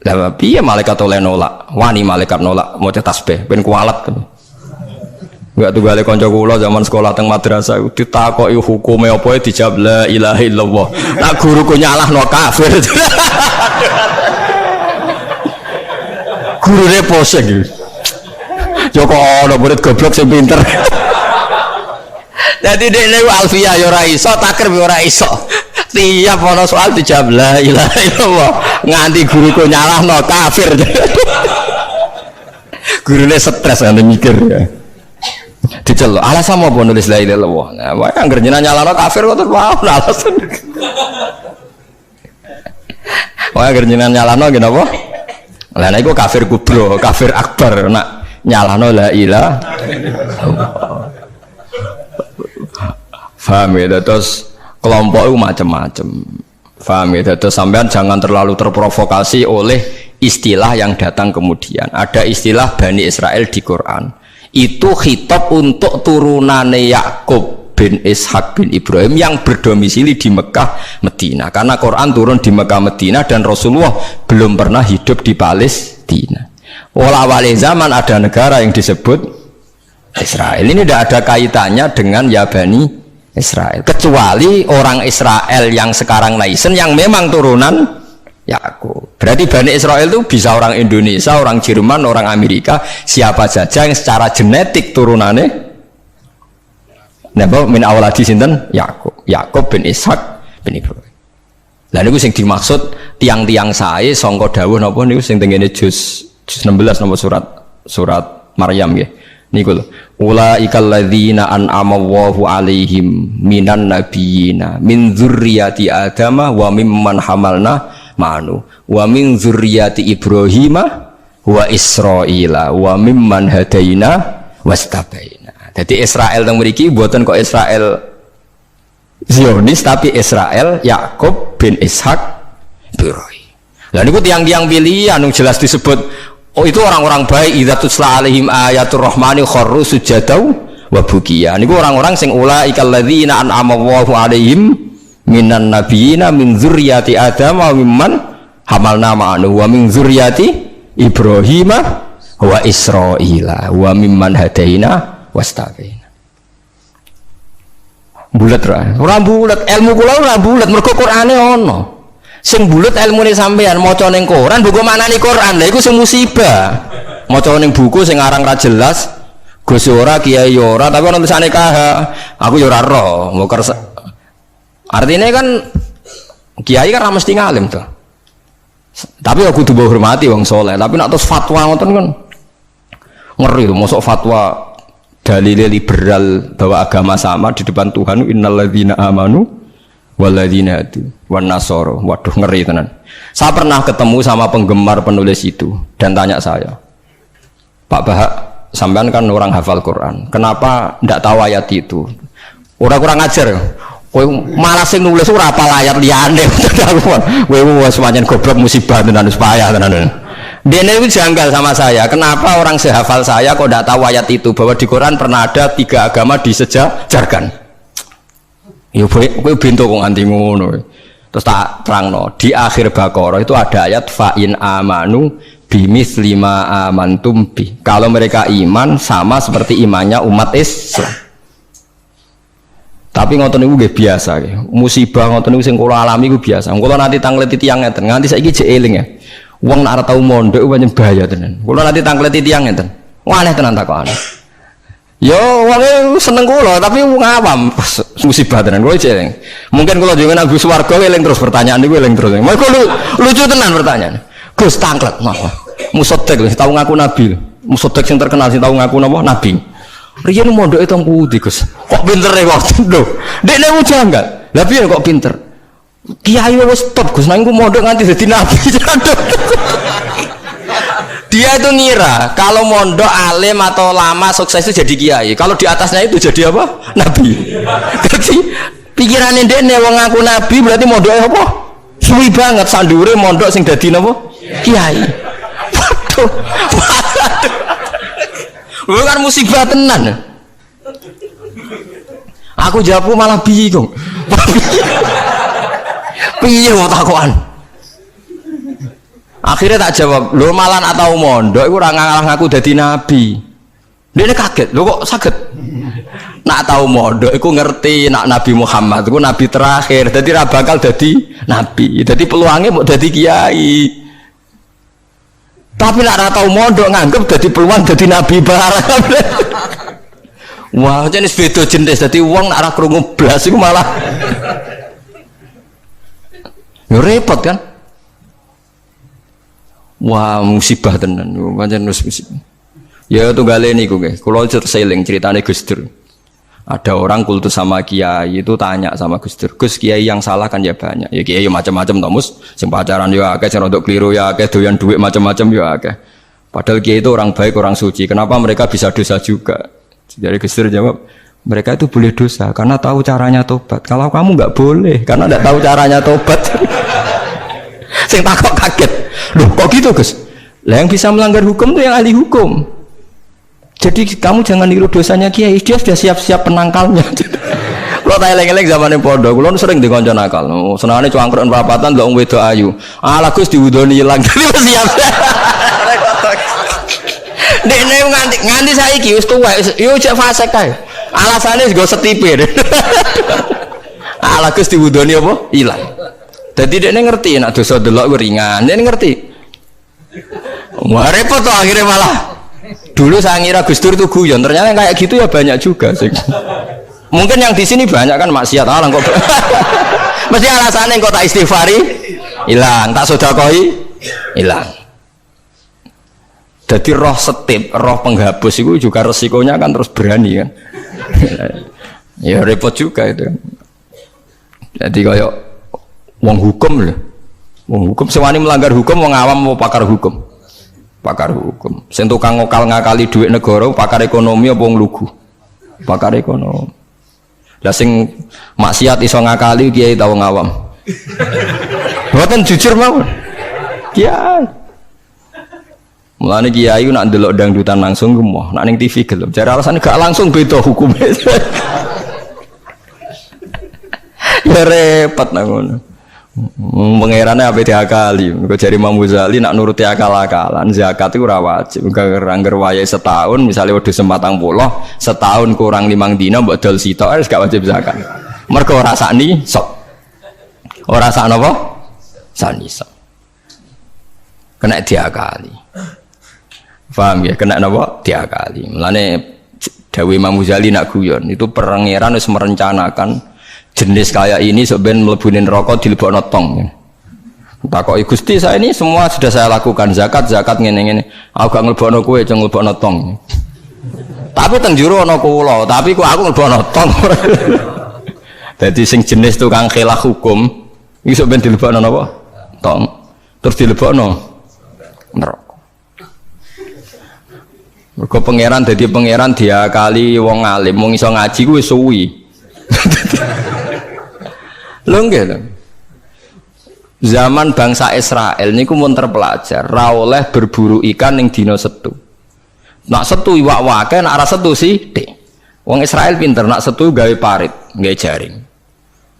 Lah piye malaikat oleh nolak, wani malaikat nolak mau tasbih, ben kualat kan. Enggak tunggale kanca kula zaman sekolah teng madrasah ditakoki hukume apa dijawab la ilaha illallah. Nak guruku nyalahno kafir. Gurune poseng. Yo kok ana murid goblok sing pinter. Dadi dekne alfiyah yo ora iso, takrib yo ora iso. Tiap ana soal dijawab la ilaha illallah. Nganti guruku nyalahno kafir. Gurune stres kan mikir ya. Dicelok alasan apa nulis la ilaha illallah. Nah, wae anggere jenengan nyalano kafir kok terus wae alasan. Wae anggere jenengan nyalano nggih napa? Lah nek iku kafir kubro, kafir akbar nak nyalano la ilaha. Paham ya, terus kelompok itu macam-macam. Paham ya, terus sampean jangan terlalu terprovokasi oleh istilah yang datang kemudian. Ada istilah Bani Israel di Quran. Itu khitab untuk turunane Yakub bin Ishak bin Ibrahim yang berdomisili di Mekah Medina, karena Quran turun di Mekah Medina dan Rasulullah belum pernah hidup di Palestina. Awal zaman ada negara yang disebut Israel. Ini tidak ada kaitannya dengan ya Bani Israel, kecuali orang Israel yang sekarang naisen yang memang turunan Yakub. Berarti Bani Israel itu bisa orang Indonesia, orang Jerman, orang Amerika, siapa saja yang secara genetik turunannya napa min awladi sinten Yakub bin Ishak bin Ibrahim. Lah niku sing dimaksud tiang-tiang sae sangka dawuh napa niku sing tengene juz 16 napa surat Maryam nggih. Niku lho. Ulaikal ladzina an'ama Allahu 'alaihim minan nabiyina min dzurriyyati Adama wa mimman hamalna ma'nu wa min dzurriyyati Ibrahima wa Israila wa mimman hadaina wastabaina. Jadi Israel teng mriki mboten kok Israel Zionis tapi Israel Yakub bin Ishak Ibrahim. Lah niku tiang-tiang pilihan yang jelas disebut oh itu orang-orang baik idza tusla alaihim ayatul rahmani kharru sujadau wa bukiya. Niku orang-orang sing ulaikal ladzina an'ama Allahu 'alaihim minan nabiyina min dzurriyyati Adam wa mimman hamalna ma'ahu wa min dzurriyyati Ibrahim wa Israila wa mimman hadaina wastabaina. Bulet ora bulet, ilmu kula ora bulet mergo Qur'ane ana. Sing bulet ilmune sampean maca ning Quran buku maknani Quran. Lha iku sing musibah. Maca ning buku sing aran ra jelas, Gus ora, Kiai ora, tapi ana tulisane KH. Aku ya ora roh, artinya kan kiai kan mesti ngalim tuh. Tapi aku kudu hormati wong soleh. Tapi nak terus fatwa ngoten kan ngeri tuh. Mosok fatwa dalil liberal bahwa agama sama di depan Tuhan. Innalladzina amanu walladzina hadu wan nasara. Waduh ngeri tenan. Saya pernah ketemu sama penggemar penulis itu dan tanya saya, Pak Bahak, sampean kan orang hafal Quran. Kenapa ndak tahu ayat itu? Orang kurang ajar. Kowe malah sing nulis ora apal ayat liyane. Kowe wis pancen goblok musibah tenan wis payah tenan. Dene itu janggal sama saya. Kenapa orang sehafal saya kok ndak tahu ayat itu bahwa di Quran pernah ada 3 agama disejajarkan. Ya kowe bento kok nganti ngono. Terus tak terangno, di akhir Baqarah itu ada ayat fa in amanu bimitsli ma amantum bi. Kalau mereka iman sama seperti imannya umat Islam. Tapi ngoten niku nggih biasa nggih. Musibah ngoten niku sing kula alami iku biasa. Kula nanti tangleti tiyang ngeten, nganti saiki jek eling ya. Wong nek ora tau mondok pancen bahaya tenan. Kula nanti tangleti tiyang ngeten. Aneh tenan takokane. Yo wong seneng kula tapi wong awam musibah tenan kula jek eling. Mungkin kula jenengan Gus Warga eling terus pertanyaan niku eling terus. Mergo lucu tenan pertanyaan. Gus tanglet napa? Musotek tau ngaku nabi. Musotek sing terkenal sing tau ngaku napa? Nabi. Riyen mondok itu pundi Gus? Kok pinter e kok? Lho, dekne janggal. Lah piye kok pinter? Kiai wis top Gus, nang iku mondok nganti dadi nabi. Dia itu ngira kalau mondok alim atau lama sukses itu jadi kiai. Kalau di atasnya itu jadi apa? Nabi. Jadi pikirannya dekne wong ngaku nabi berarti mondoknya apa? Suwi banget sandure mondok sing dadi napa? Kiai. Waduh. Bukan musibah tenan. Aku jawab malah bingung. Piye mau takokan? Akhirnya tak jawab, lho malah nak tau mondok iku ora ngalah aku dadi nabi. Dene kaget, lho kok saged? Nak tau mondok iku ngerti nak Nabi Muhammad iku nabi terakhir, dadi ra bakal dadi nabi. Dadi peluangnya mau dadi kiai. Tapi nak ora tau mondok nganggep dadi peluang dadi nabi barang. Wah, jenis beda jenis. Dadi wong nak ora krungu blas iku malah yo repot kan? Wah, musibah tenan. Pancen musibah. Ya tunggale niku nggih. Kula seling ceritane Gus Dur. Ada orang kultus sama kiai itu tanya sama Gus Dur, Gus kiai yang salah kan ya banyak. Ya kiai macam-macam tomus, sing pacaran ya akeh, sing rodok keliru ya akeh, doyan duit macam-macam ya akeh. Padahal kiai itu orang baik, orang suci. Kenapa mereka bisa dosa juga? Jadi Gus Dur jawab, mereka itu boleh dosa karena tahu caranya tobat. Kalau kamu nggak boleh karena nggak tahu caranya tobat. Sing takok kaget. Loh kok gitu Gus? Lah yang bisa melanggar hukum itu yang ahli hukum. Jadi kamu jangan niru dosanya kiai, dia sudah siap-siap penangkalnya. Kalau tak eleng-eleng zamannya podo, kalau sering dikonco nakal. Senangnya cuangkron perapatan, lo wedo ayu. Alah Gus diudoni hilang, jadi siap. Dene nganti saiki wis tuwa, yo cek fase kae. Alasane go setipe. Alah Gus diudoni apa? Hilang. Dadi dene ngerti nek dosa delok ringan, dene ngerti. Wah repot to akhirnya malah. Dulu saya ngira Gus Dur itu guyon, ternyata kayak gitu ya banyak juga sih. Mungkin yang di sini banyak kan maksiat alang kok. Mesti alasannya kok tak istighfari hilang, tak sedekah hilang. Jadi roh setip, roh penghapus itu juga resikonya kan terus berani kan. Ya repot juga itu. Jadi kayak wong hukum loh. Wong hukum sewani melanggar hukum, wong awam mau pakar hukum. Pakar hukum. Sing tukang ngakali duit negara, pakar ekonomi apa wong lugu? Pakar ekonomi. Lah sing maksiat iso ngakali kiai ta wong awam. Mboten jujur mawon. Kiai. Mulane kiai nak ndelok dangdutan langsung gemoh, nak ning TV gelem. Jare alasane gak langsung beda hukumnya. Ya repot nang ngono. Pangerane ape diakali. Mergo jare Imam Ghazali nak nuruti akal-akalan, zakat iku ora wajib. Angger wayahe setahun, misale wedhus 40, setahun kurang 5 dina mbok dol sitok wis gak wajib zakat. Mergo ora sakni sok. Ora sak napa? Sakni sok. Kena diakali. Paham ya, kena napa diakali. Mulane dawuh Imam Ghazali nak guyon itu pangeran wis merencanakan jenis kayak ini sebenarnya melebunin rokok dilebokno tong. Takoki Gusti, saya ini semua sudah saya lakukan, zakat ngene-ngene. Aku gak nglebokno kowe, cuma nglebokno tong. Tapi teng jero ana kula, tapi kok aku nglebokno tong. Dadi sing jenis tukang khilaf hukum iso ben dilebokno napa? Tong. Terus dilebokno neraka. Mergo pangeran dadi pangeran diakali wong alim, wong iso ngaji kuwi suwi. Lho nggih lho. Zaman bangsa Israel niku mun terpelajar, ra oleh berburu ikan ning dina Setu. Nak Setu iwak wake, nak ora Setu sithik. Wong Israel pinter, nak Setu gawe parit, gawe jaring.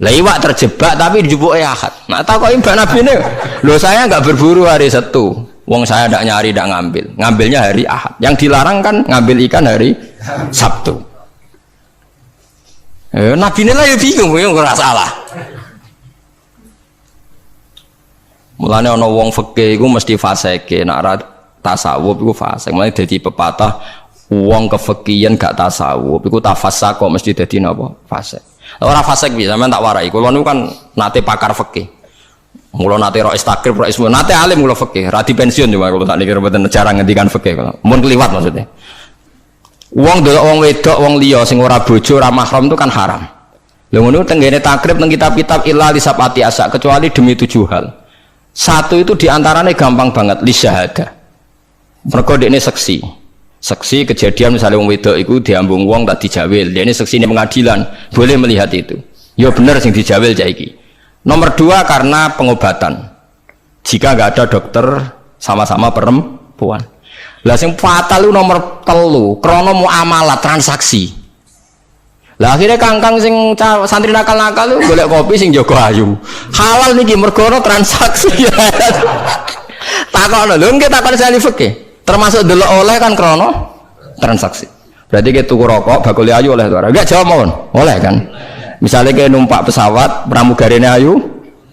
Lah iwak terjebak tapi dijupuke Ahad. Nak takoki Mbak Nabine, lho saya enggak berburu hari Setu. Wong saya ndak nyari, ndak ngambil. Ngambilnya hari Ahad. Yang dilarang kan ngambil ikan hari Sabtu. Nabi ini lah ya bingung, ya nggak salah. Mulane ana wong fikih iku mesti fasike, nek ora tasawuf iku fasik. Mulane dadi pepatah wong kefikihan gak tasawuf iku tafassak kok mesti dadi napa? Fasik. Ora fasik piye sampean tak warai. Kula niku kan nate pakar fikih. Mula nate ro istakrib ro ismu, nate alim kula fikih, ra di pensiun cuma kula tak niki mboten jarang ngendikan fikih kula. Mun kliwat maksudnya. Wong delok wong wedok wong liya sing ora bojo ora mahram itu kan haram. Lha ngono tenggene takrib nang kitab-kitab illa li sabati asa kecuali demi 7 hal. Satu itu diantaranya gampang banget li syahada. Mergo dekne seksi. Seksi kejadian misalnya wong wedok iku diambung wong tak dijawil. Dekne seksi ning pengadilan, boleh melihat itu. Ya bener sing dijawil cah iki. Nomor 2 karena pengobatan. Jika enggak ada dokter sama-sama perempuan. Lah sing fatal itu nomor 3 krana muamalah transaksi. Lah akhirnya kangkang sing santri nakal-nakal itu golek kopi sing jaga ayu. Halal niki mergo transaksi. Takokno lho nggih takon sali fikih. Termasuk delok oleh kan krana transaksi. Berarti ke tuku rokok bakul ayu oleh to ora? Enggak jawab mawon. Oleh kan. Misalnya ke numpak pesawat pramugarine ayu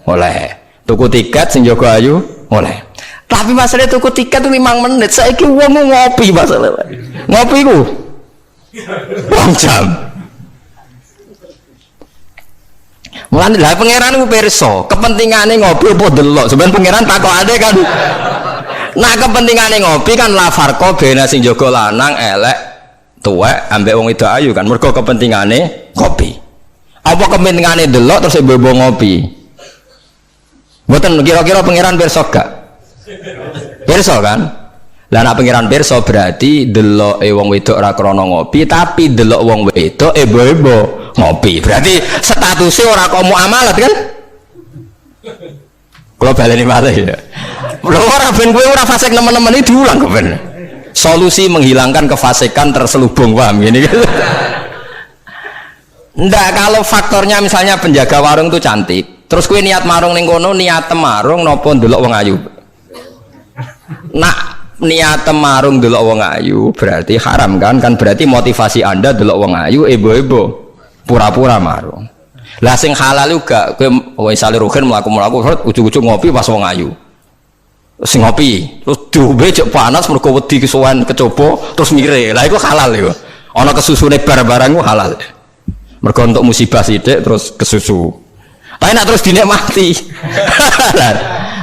oleh. Tuku tiket sing jaga ayu oleh. Tapi masalah tuku tiket itu 5 menit. Saiki wong ngopi masalah. Ngopi ku 2 jam. Mulane lha pangeran ku pirsa, kepentingane ngopi apa delok. Sampeyan pangeran takokane kan. Nah kepentingane ngopi kan la farqa bena sing jaga lanang elek tuwek ambek wong wedok ayu kan. Mergo kepentingane ngopi. Apa kepentingane delok terus mbok ngopi? Mboten kira-kira pangeran pirsa gak? Pirsa kan? Lah nek pangeran pirsa berarti deloke wong wedok ora krana ngopi, tapi delok wong wedok ebo-ebo ngopi. Berarti statusnya ora kok muamalat kan? Kalau baleni malih ya. Lho ora ben kowe ora fasik nemen-nemen iki diulang kok ben. Solusi menghilangkan kefasikan terselubung, paham gini gitu. Ndak kalau faktornya misalnya penjaga warung itu cantik, terus kowe niat marung ning kono, niat marung napa ndelok wong ayu. Nak niat marung ndelok wong ayu berarti haram kan? Kan berarti motivasi Anda ndelok wong ayu ebo-ebo. Pura-pura marung. Lah sing halal juga kowe misale rugen mlaku-mlaku ujug-ujug ngopi pas wong ayu. Sing ngopi terus diombe cek panas mergo wedi kesuwen kecoba terus mire. Lah iku halal iku. Ana kesusune bar-barang ku halal. Mergo untuk musibah sithik terus kesusu. Tapi nak terus dinikmati.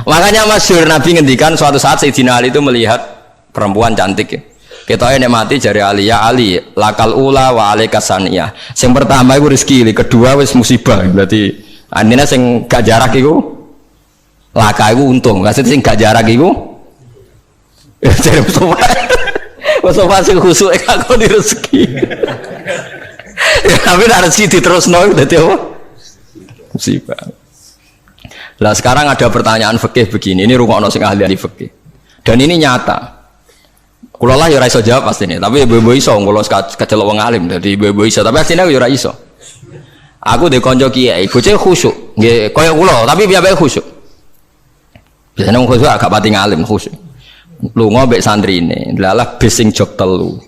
Makanya masyhur Nabi ngendikan suatu saat Sayyidina Ali itu melihat perempuan cantik ya. Kita nikmati jari Ali ya Ali lakal ula wa alaika saniyah. Sing pertama iku rezeki, kedua wis musibah. Berarti andine sing gak jarak iku laka iku untung. Maksud sing gak jarak iku jare Mustafa sing khusuk gak kok di rezeki. Ya tapi nek rezeki diterusno dadi apa? Musibah. Lah sekarang ada pertanyaan fikih begini, ini rungokno sing ahli fikih. Dan ini nyata. Kulo lah ya ora iso jawab pastine, tapi ibu-ibu iso kulo kecelok wong alim dadi ibu-ibu iso, tapi asline aku ya ora iso. Aku ndek kanca kiai, bocah khusyuk, nggih kaya kula, tapi piyambake khusyuk. Biasane wong khusyuk agak pati ngalim khusyuk. Lunga mbek santrine, lalah bis sing jog telu.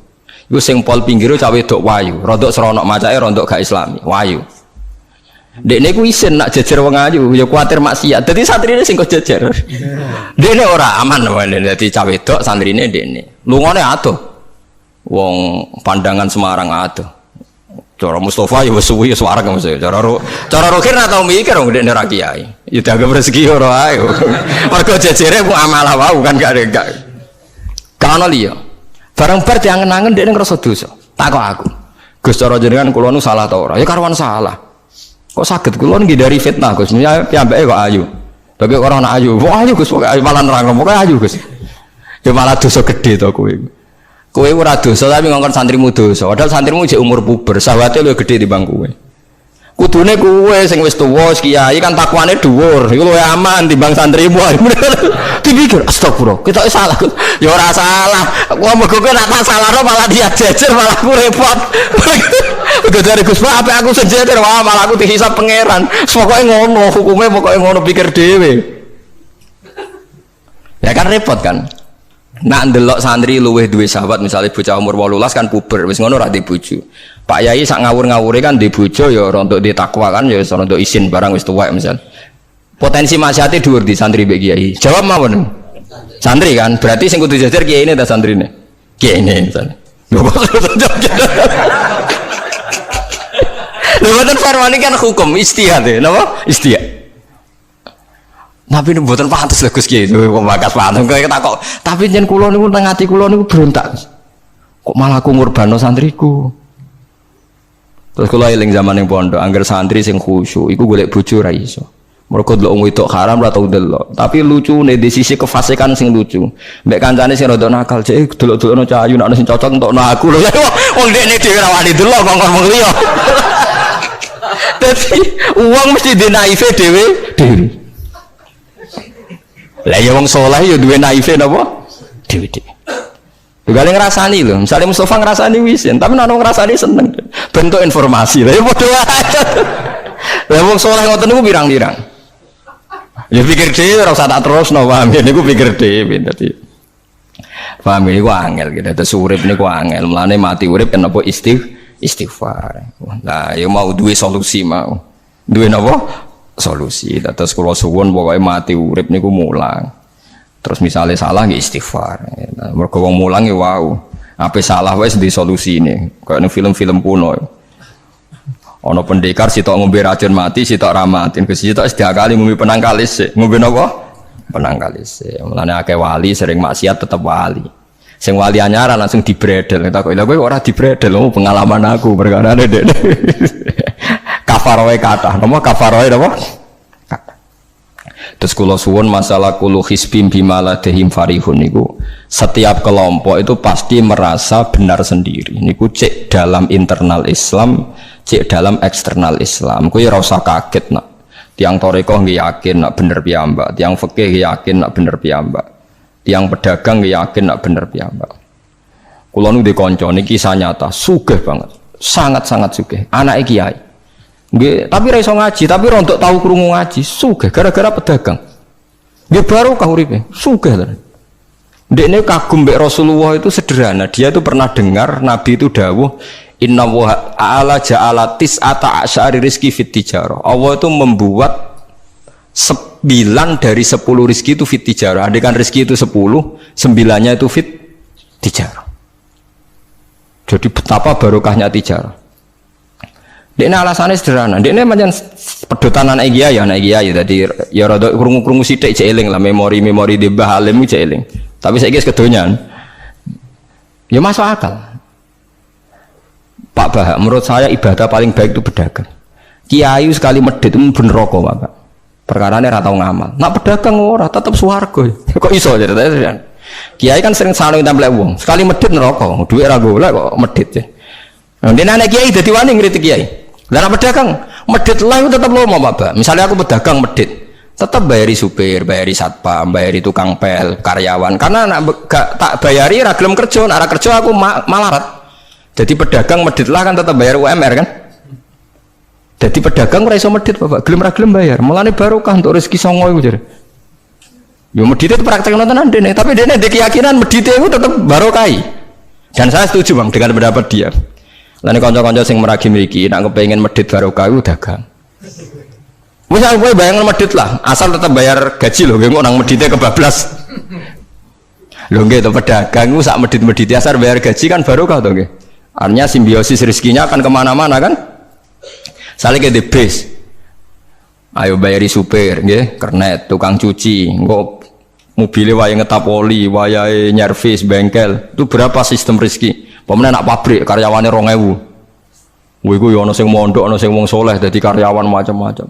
Iku sing pol pinggire cawe wedok wayu, rodok seronok macake rodok gak islami, wayu. Dekne ku isin nak jejer wong ayu, ya kuwatir maksiat. Dadi santrine sing kok jejer. Dekne ora aman wae dadi cawe wedok santrine dekne. Lungane adoh. Wong pandangan Semarang adoh. Cara Mustafa ya wis suwi suwareg mesti. Cara Rokir ora tau mikir wong dekne ra kiai. Ya dianggap rezeki ora ae. Mergo jejere ku amalah wae kan gak. Kana liya. Barang bar diangen-angen dekne ngrasa dosa. Takok aku. Gus cara jenengan kula nu salah ta ora? Ya karuan salah. Kok saged kula ngindari fitnah Gus. Piyambake kok ayu. Tapi ora ana ayu. Kok ayu Gus, kok ayu malah nerang kok ayu Gus. Ya malah dosa gede to kowe. Kowe ora dosa tapi ngongkon santrimu dosa. Padahal santrimu jek umur puber, sawate luwih gede timbang kowe. Kudune kowe sing wis tuwa kiai kan takwane dhuwur. Iku luwih aman timbang santrimu. Dipikir astagfirullah, kita salah. Ya ora salah. Wong mergo kowe nek tak salahno malah dia jejer malah aku repot. Udah dari Gus Pak, apa aku sejajar, wah malah aku dihisap pangeran. Pokoknya ngono, hukumnya pokoknya ngono pikir dewe. Ya kan repot kan. Nak ndelok santri luweh duwe sahabat, misalnya bocah umur 18 kan puber, wis ngono ra di bojo. Pak Yai sak ngawur-ngawure kan di bojo ya rontok di takwa kan ya rontok isin barang wis tuwek misal. Potensi maksiate dhuwur di santri mbek kiai. Jawab mawon. Santri kan, berarti sing kudu jajar kiai ini ta santrine. Kiai ini misalnya. Mboten farwani kan hukum istihad ya, napa? Istihad. Tapi mboten pantes lho Gus Kiai, kok bakas pantes kok takok. Tapi yen kula niku nang ati kula niku berontak. Kok malah aku ngurbano santriku. Terus kula eling zaman ning pondok, angger santri sing khusyuk iku golek bojo ra iso. Mergo delok wong wedok haram ra tau delok. Tapi lucune di sisi kefasikan sing lucu. Mbek kancane sing rada nakal, cek delok-delokno cah ayu nek ana sing cocok entokno aku lho. Wong dekne dhewe ra wani delok kok ngomong liya. Jadi uang mesti di naive dewe. Lah ya wong saleh ya duwe naive napa? Dewe. Juga ngrasani lho, misalnya Mustafa ngrasani wisin, tapi nek ngrasani seneng. Bentuk informasi. Lah ya padha wae. Lah wong saleh ngoten niku pirang-pirang. Ya pikir dhewe ora usah tak terusno, paham ya niku pikir dhewe dadi. Paham niku angel gitu. Terus urip niku angel. Mulane mati urip kenapa istighfar. Nah, ya mau duwe solusi mau. Duwe napa? Solusi. Terus kula suwun pokoke mati urip niku mulang. Terus misalnya salah nggih istighfar. Nah, mergo wong mulang ya wau. Ape salah wis di solusine. Kayak ning film-film kuno. Ana pendekar sitok ngombe racun mati, sitok ra mati. Sitok wis diakali ngombe penangkalis. Ngombe napa? Penangkalis. Mulane akeh wali sering maksiat tetep wali. Sing wali anyaran langsung dibredel. Takok lha kowe ora dibredel, pengalaman aku perkarane dek. Kafaroe kathah. Napa kafaroe napa? Terus kula suwun masalah kulu hisbim bimaladehim farihun niku setiap kelompok itu pasti merasa benar sendiri. Niku cek dalam internal Islam, cek dalam eksternal Islam. Kowe ora usah kaget nak. Tiang toreko nggih yakin nak bener piyambak, tiang fikih yakin nak bener piyambak. Tiang pedagang yakin nak bener piyambak. Kula nu di kanca niki kisah nyata, sugih banget. Sangat-sangat sugih. Anake kiai. Nggih, tapi ra iso ngaji, tapi rontok tahu krungu ngaji, sugih gara-gara pedagang. Nggih barokah uripe, sugih tenan. Ndekne kagum mbek Rasulullah itu sederhana. Dia itu pernah dengar Nabi itu dawuh, "Inna wa ta'ala ja'ala tis'ata asyari rizki fit tijarah." Allah itu membuat 9 dari 10 rizki itu fit tijarah. Andai kan rizki itu 10, 9-nya itu fit tijarah. Jadi betapa barokahnya tijarah. Dekne alasannya sederhana. Dekne pancen pedotan anak kiai tadi ya rada krungu-krungu sithik cek eling lah memori-memori di Mbah Alim cek eling. Tapi saiki wis kedonyan. Ya masuk akal. Pak Bah, menurut saya ibadah paling baik itu berdagang. Kiai sekali medhit itu ben neraka, Pak. Perkarane ra tau ngamal. Nak pedagang ora tetep swarga. Kok iso ceritane? Kiai kan sering saling templek wong. Sekali medhit neraka, dhuwit ra golek kok medhit. Nah, dene anak kiai dadi wani ngritik kiai. Lah pedagang medhit lah itu tetap lomo Pak. Misalnya aku pedagang medhit. Tetap bayari supir, bayari satpam, bayari tukang pel, karyawan. Karena gak tak bayari ra gelem kerja, nek ra kerja aku malarat. Jadi pedagang medit lah kan tetap bayar UMR kan. Jadi pedagang ora iso medit Bapak, gelem ra gelem bayar. Mulane barokah untuk rezeki songo iku jare. Yo medit itu praktek tenan dene, tapi dene ndek keyakinan medit itu tetap barokah. Dan saya setuju Bang dengan pendapat dia. Lan kanca-kanca sing meragi mriki nek kepengin medit barokah iku dagang. Misal gue bayang medit lah, asal tetap bayar gaji loh, gue orang meditnya kebablas. Loh gitu pedagang, gue sak medit asal bayar gaji kan barokah tuh gue. Artinya simbiosis rezekinya akan kemana-mana kan? Saling kayak the base. Ayo bayari supir, gue kernet, tukang cuci, gue mobilnya wayang ngetapoli, wayang nyervis, bengkel, itu berapa sistem rezeki? Pemenang nak pabrik karyawannya 2.000. Gue ono sing mondok, ono sing wong soleh, jadi karyawan macam-macam.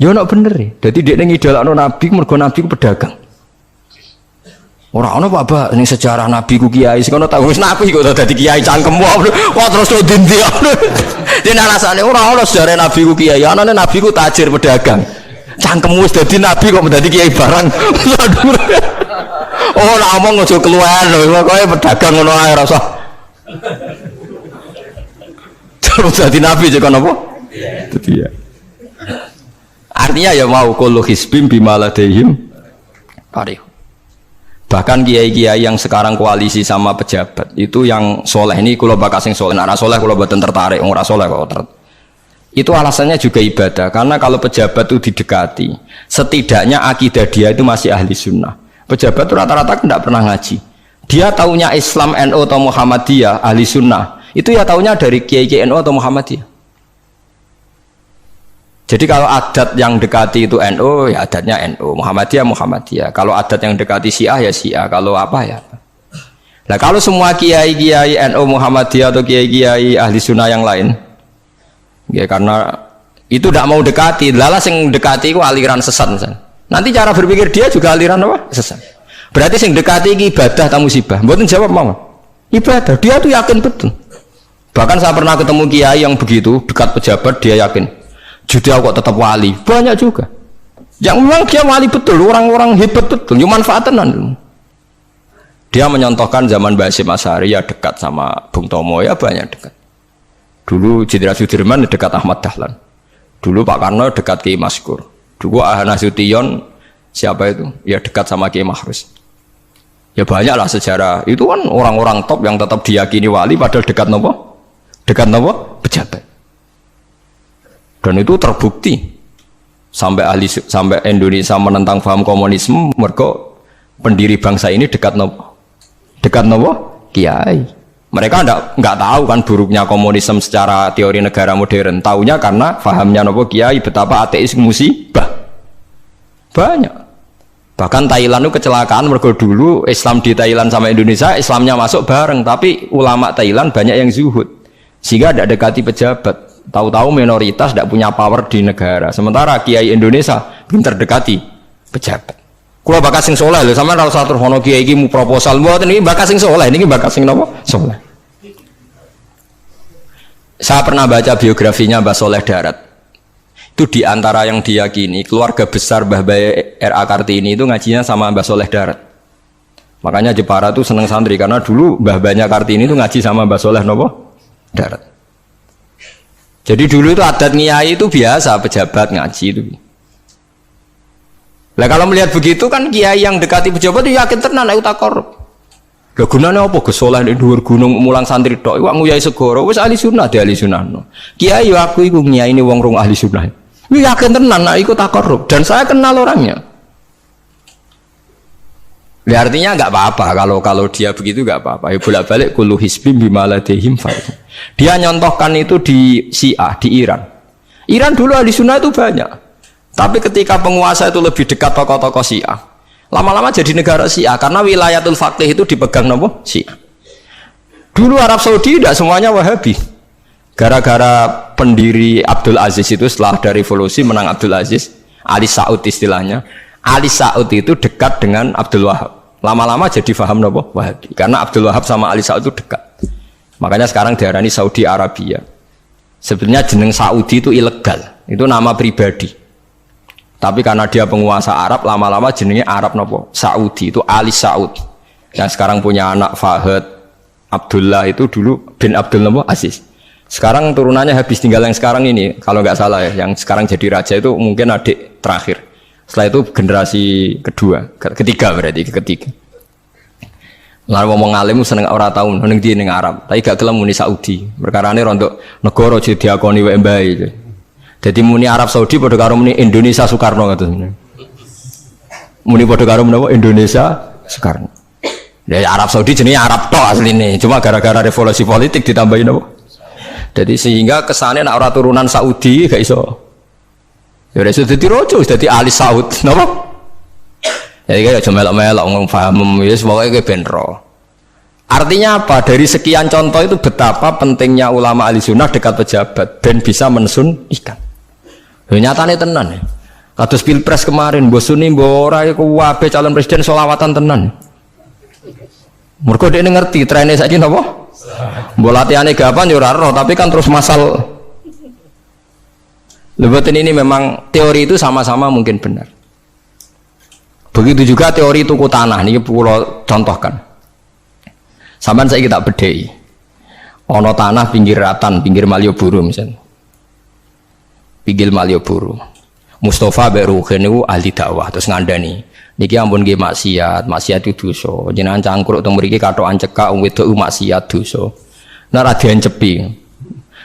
Ya nak bener ya. Jadi dia ngidolakno Nabi, mergo Nabi ku pedagang. Ora ono apa ning sejarah Nabi ku kiai, sing ono tau wis Nabi kok dadi kiai cangkemmu. Wah terus ndi. Dene alasane ora ono sejarah Nabi ku kiai, anane Nabi ku tajir pedagang. Cangkemmu wis dadi Nabi kok dadi kiai barang. Oh nak omong aja keluar lho, pokoke pedagang ngono ae ora usah. Terus dadi Nabi jek napa? Dadi ya. Artinya ya mau kullu hisbim bima ladaihim farih. Bahkan kiai-kiai yang sekarang koalisi sama pejabat itu yang soleh, ini kula bakal sing soleh, nek ora soleh kula mboten tertarik, ora soleh kok. Itu alasannya juga ibadah, karena kalau pejabat itu didekati, setidaknya akidah dia itu masih ahli sunnah. Pejabat itu rata-rata tidak pernah ngaji. Dia taunya Islam NU atau Muhammadiyah ahli sunnah, itu ya taunya dari kiai-kiai NU atau Muhammadiyah. Jadi kalau adat yang dekati itu NU, ya adatnya NU, Muhammadiyah. Kalau adat yang dekati Syiah ya Syiah, kalau apa ya. Nah kalau semua kiai-kiai NU Muhammadiyah atau kiai-kiai ahli sunnah yang lain, ya karena itu tidak mau dekati, lala sing dekati itu aliran sesat misalnya. Nanti cara berpikir dia juga aliran apa? Sesat. Berarti sing dekati ini ibadah atau musibah? Mboten jawab mau. Ibadah, dia tuh yakin betul. Bahkan saya pernah ketemu kiai yang begitu dekat pejabat, dia yakin. Jadi kok tetap wali, banyak juga. Yang memang dia wali betul, orang-orang hebat betul, cuma manfaatan. Dia menyontohkan zaman Mbah Hasyim Asy'ari ya dekat sama Bung Tomo ya banyak dekat. Dulu Jenderal Sudirman dekat Ahmad Dahlan. Dulu Pak Karno dekat Kiai Maskur. Dulu Ahana Sution siapa itu? Ya dekat sama Kiai Mahrus. Ya banyaklah sejarah. Itu kan orang-orang top yang tetap diyakini wali padahal dekat nopo? Dekat nopo? Pejabat. Dan itu terbukti sampai Indonesia menentang paham komunisme, mereka pendiri bangsa ini dekat nopo kiai. Mereka nggak tahu kan buruknya komunisme secara teori negara modern. Taunya karena pahamnya nopo kiai betapa ateis musibah banyak. Bahkan Thailand itu kecelakaan mereka dulu Islam di Thailand sama Indonesia Islamnya masuk bareng, tapi ulama Thailand banyak yang zuhud sehingga tidak dekati pejabat. Tahu-tahu minoritas tidak punya power di negara. Sementara kiai Indonesia pinter dekati pejabat. Kalau bakas sing soleh lho, sama kalau satu hono kiai iki mu proposal buat ini bakas sing soleh, ini bakas sing nopo? Soleh. Saya pernah baca biografinya Mbah Soleh Darat. Itu diantara yang diyakini keluarga besar Mbah Bae R.A. Kartini itu ngajinya sama Mbah Soleh Darat. Makanya Jepara tuh seneng santri karena dulu Mbah Banyak Kartini itu ngaji sama Mbah Soleh nopo? Darat. Jadi dulu itu adat ngiyai itu biasa pejabat ngaji itu. Lah kalau melihat begitu kan kiai yang dekati pejabat itu yakin tenan nek tak korup. Lah gunane apa gesoleh ning dhuwur gunung mulang santri tok iku nguyai segoro wis ahli sunnah di ahli sunnah. Kiai yo aku iku ngiyaine wong rong ahli sunnah. Kuwi yakin tenan nek iku tak korup dan saya kenal orangnya. Ya artinya enggak apa-apa kalau dia begitu enggak apa-apa. Ya bolak-balik kullu hisbim bima ladaihim farih. Dia nyontohkan itu di Syiah di Iran. Iran dulu ahli sunnah itu banyak. Tapi ketika penguasa itu lebih dekat tokoh-tokoh Syiah, lama-lama jadi negara Syiah karena wilayatul faqih itu dipegang nopo Syiah. Dulu Arab Saudi tidak semuanya Wahabi. Gara-gara pendiri Abdul Aziz itu setelah ada revolusi menang Abdul Aziz, Ali Saud istilahnya. Ali Saud itu dekat dengan Abdul Wahab. Lama-lama jadi faham nopo Wahabi. Karena Abdul Wahab sama Ali Saud itu dekat. Makanya sekarang diarani Saudi Arabia. Sebenarnya jeneng Saudi itu ilegal. Itu nama pribadi. Tapi karena dia penguasa Arab, lama-lama jenenge Arab nopo? Saudi, itu Ali Saud. Yang sekarang punya anak Fahad Abdullah itu dulu bin Abdul nopo? Aziz. Sekarang turunannya habis, tinggal yang sekarang ini, kalau nggak salah ya, yang sekarang jadi raja itu mungkin adik terakhir. Setelah itu generasi ketiga berarti ketiga. Lalu ngomong alim seneng ora tau ning ndi ning Arab, tapi gak gelem muni Saudi. Perkarane rontok negara jadi diakoni wae mbae. Dadi muni Arab Saudi padha karo muni Indonesia Soekarno ngoten. Muni padha karo menapa Indonesia Soekarno. Ya Arab Saudi jenenge Arab tok asline, cuma gara-gara revolusi politik ditambahin apa? Jadi sehingga kesane nek ora turunan Saudi gak iso. Ya wis dadi raja, wis dadi Ali Saud, napa? Jadi kayak cuma melok-melok ngomong paham, ya semuanya kayak benro. Artinya apa? Dari sekian contoh itu betapa pentingnya ulama ahli sunnah dekat pejabat dan bisa mensunnikan. Nyatanya tenan ya. Kados pilpres kemarin, bosuni mbora ya kuwabe calon presiden solawatan tenan. Mergo dia ngerti trennya saiki napa? Mbok latihane gapan ya ora roh, tapi kan terus masal. Lebatin ini memang teori itu sama-sama mungkin benar. Begitu juga teori tuku tanah ini pulau contohkan. Sampai saya kita bedai. Ono tanah pinggir Ratan, pinggir Malioboro misalnya. Pinggir Malioboro. Mustafa Beruhen itu ahli dakwah terus ngandani. Niki ampun nggih maksiat itu dosa. Jenengan cangkruk teng mriki katokan cekak wong wedok maksiat dosa. Nek ra diencepi.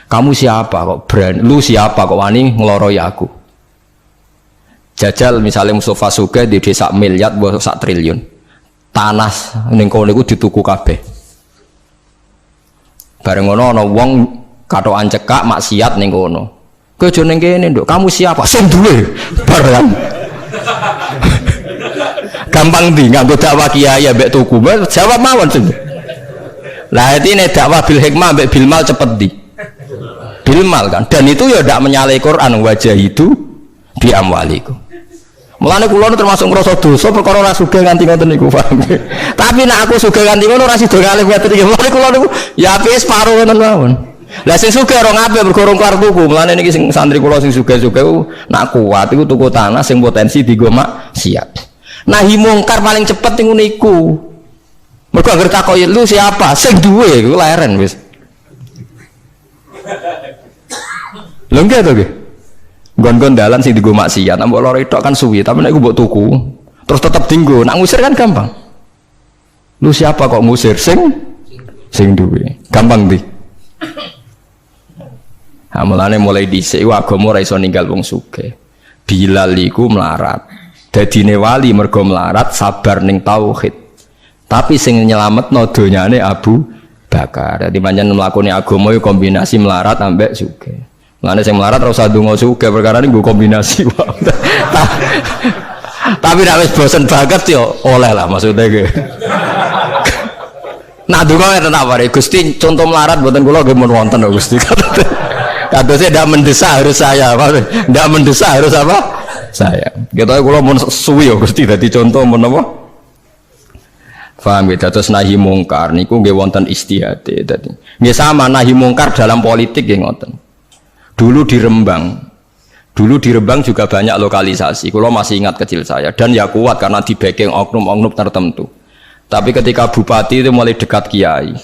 Kamu siapa kok brand? Lu siapa kok wani ngloroi aku? Jajal misalnya Mustafa Sugih di desa miliar buat sak triliun tanah ning kono niku dituku kabeh. Bareng ngono ana wong katokan cekak maksiat ning kono. Kowe aja ning kene, Nduk. Kamu siapa? Sing duwe barang. Gampang ndi nganggo dakwah kiai mbek tuku. Jawab mawon sing. Lah iki nek dakwah bil hikmah mbek bil mal cepet ndi? Bil mal kan. Dan itu ya ndak menyalahi Quran wajah itu bi amwalikum. Mulane kula termasuk ngrasa dosa perkara ora sugih nganti ngoten niku, paham. Tapi nek aku sugih nganti ngono ora sida kalih ngoten iki. Mulane kula niku ya apik separo ngoten mawon. Lah sing sugih ora ngapik mergo ora kelar tuku. Mulane niki sing santri kula sing sugih-sugih nak kuat iku tuku tanah sing potensi dienggo maksiat. Nahi mungkar paling cepet niku niku. Mergo anggere takoki lu siapa? Sing duwe iku leren wis. Lho nggih to nggih. Gon-gon dalan sing dienggo maksiat, mbok loro tok kan suwi, tapi nek mbok tuku, terus tetep dienggo, nak ngusir kan gampang. Lu siapa kok ngusir sing duwe? Gampang ndi? Ha mulane mulai dhisik agama ora iso ninggal wong sugih. Bilal iku melarat. Dadine wali mergo melarat sabar ning tauhid. Tapi sing nyelametno donyane Abu Bakar. Dadi pancen mlakoni agama iku kombinasi melarat ambek sugih. Mulane sing melarat ora usah ndonga sugih perkara niku kombinasi wae. Tapi nek wis bosen banget yo oleh lah maksudnya ge. Nah ndonga ngeten apa Gusti contoh melarat mboten kula nggih mun wonten kok Gusti. Kadosnya ndak mendesak harus saya, ndak mendesak harus apa? Saya. Kita kula mun suwi yo Gusti dadi contoh mun apa? Paham ya, terus nahi mungkar niku nggih wonten istihate dadi. Nggih sama nahi mungkar dalam politik nggih ngoten. Dulu di Rembang juga banyak lokalisasi. Kalau masih ingat kecil saya dan ya kuat karena di backing oknum-oknum tertentu. Tapi ketika bupati itu mulai dekat kiai.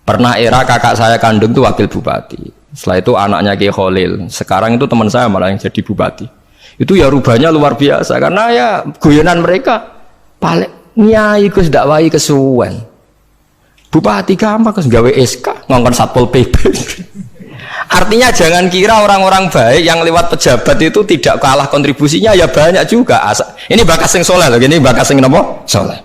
Pernah era kakak saya kandung itu wakil bupati. Setelah itu anaknya Kiai Khalil. Sekarang itu teman saya malah yang jadi bupati. Itu ya rubahnya luar biasa karena ya guyonan mereka paling nyai Gus dakwai kesuwen. Bupati gampang Gus gawe SK ngongkon Satpol PP. Artinya jangan kira orang-orang baik yang lewat pejabat itu tidak kalah kontribusinya, ya banyak juga. Ini bakas sing soleh loh, ini bakas sing napa? Soleh.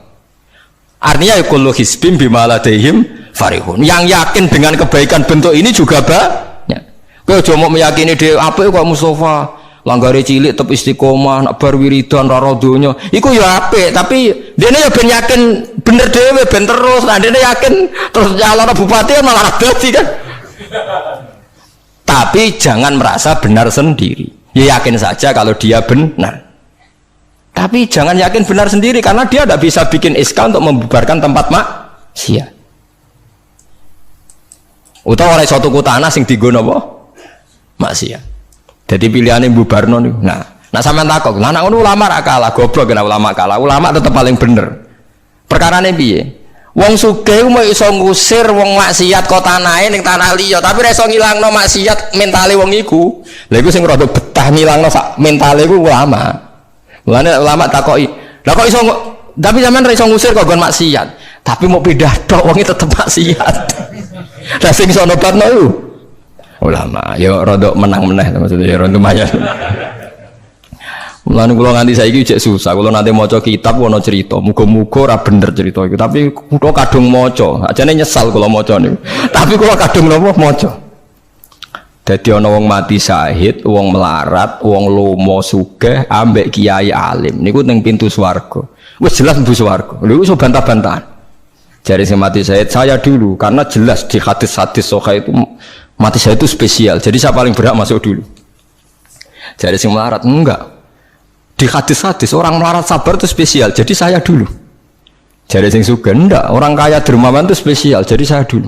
Artinya kullu hisbim bima ladaihim farihun. Yang yakin dengan kebaikan bentuk ini juga banyak. Kowe aja mau meyakini dhewe apik kok Mustafa, langgare cilik tetep istiqomah, nak bar wiridan ora donya. Iku ya apik, tapi dene ya ben yakin bener dhewe ben terus. Nah dene yakin terus calon bupati malah dadi kan. Tapi jangan merasa benar sendiri. Ya yakin saja kalau dia benar. Tapi jangan yakin benar sendiri karena dia tidak bisa bikin SK untuk membubarkan tempat maksiat. Utawa oleh suatu tanah sing dienggo napa? Maksiat. Jadi pilihannya bubarno niku. Nah, Nah sampean takok, lah anak ulama ra kalah, goblok kena ulama kalah. Ulama tetap paling bener. Perkarane piye? Wong sugih mau iso ngusir wong maksiat kok tanahe ning tanah liya, tapi ra iso ngilangno maksiat mentale wong iku. Lha iku sing rada betah ngilangno sak mentale iku ulama. Mulane ulama takoki, "Lah kok iso tapi sampean ra iso ngusir kok gon maksiat, tapi mau pindah tok wong tetep maksiat." Lah sing iso nobatno iku ulama. Ya rada menang-meneh maksudnya ya rada lumayan. Mulane kula nganti saiki cek susah. Kula nanti maca kitab ana cerita, muga-muga ora bener cerita iku. Tapi kula kadung maca. Ajane nyesal kula maca niku. Tapi kula kadung napa maca. Dadi ana wong mati syahid, wong melarat, wong lomo sugih ambek kiai alim. Niku ning pintu swarga. Wis jelas mlebu swarga. Lha iku iso bantah-bantahan. Jare sing mati syahid saya dulu karena jelas di hadis-hadis sahih itu mati syahid itu spesial. Jadi saya paling berhak masuk dulu. Jare sing melarat enggak. Di hadis-hadis orang melarat sabar itu spesial, jadi saya dulu. Jadi sing sugih ndak, orang kaya dermawan itu spesial, jadi saya dulu.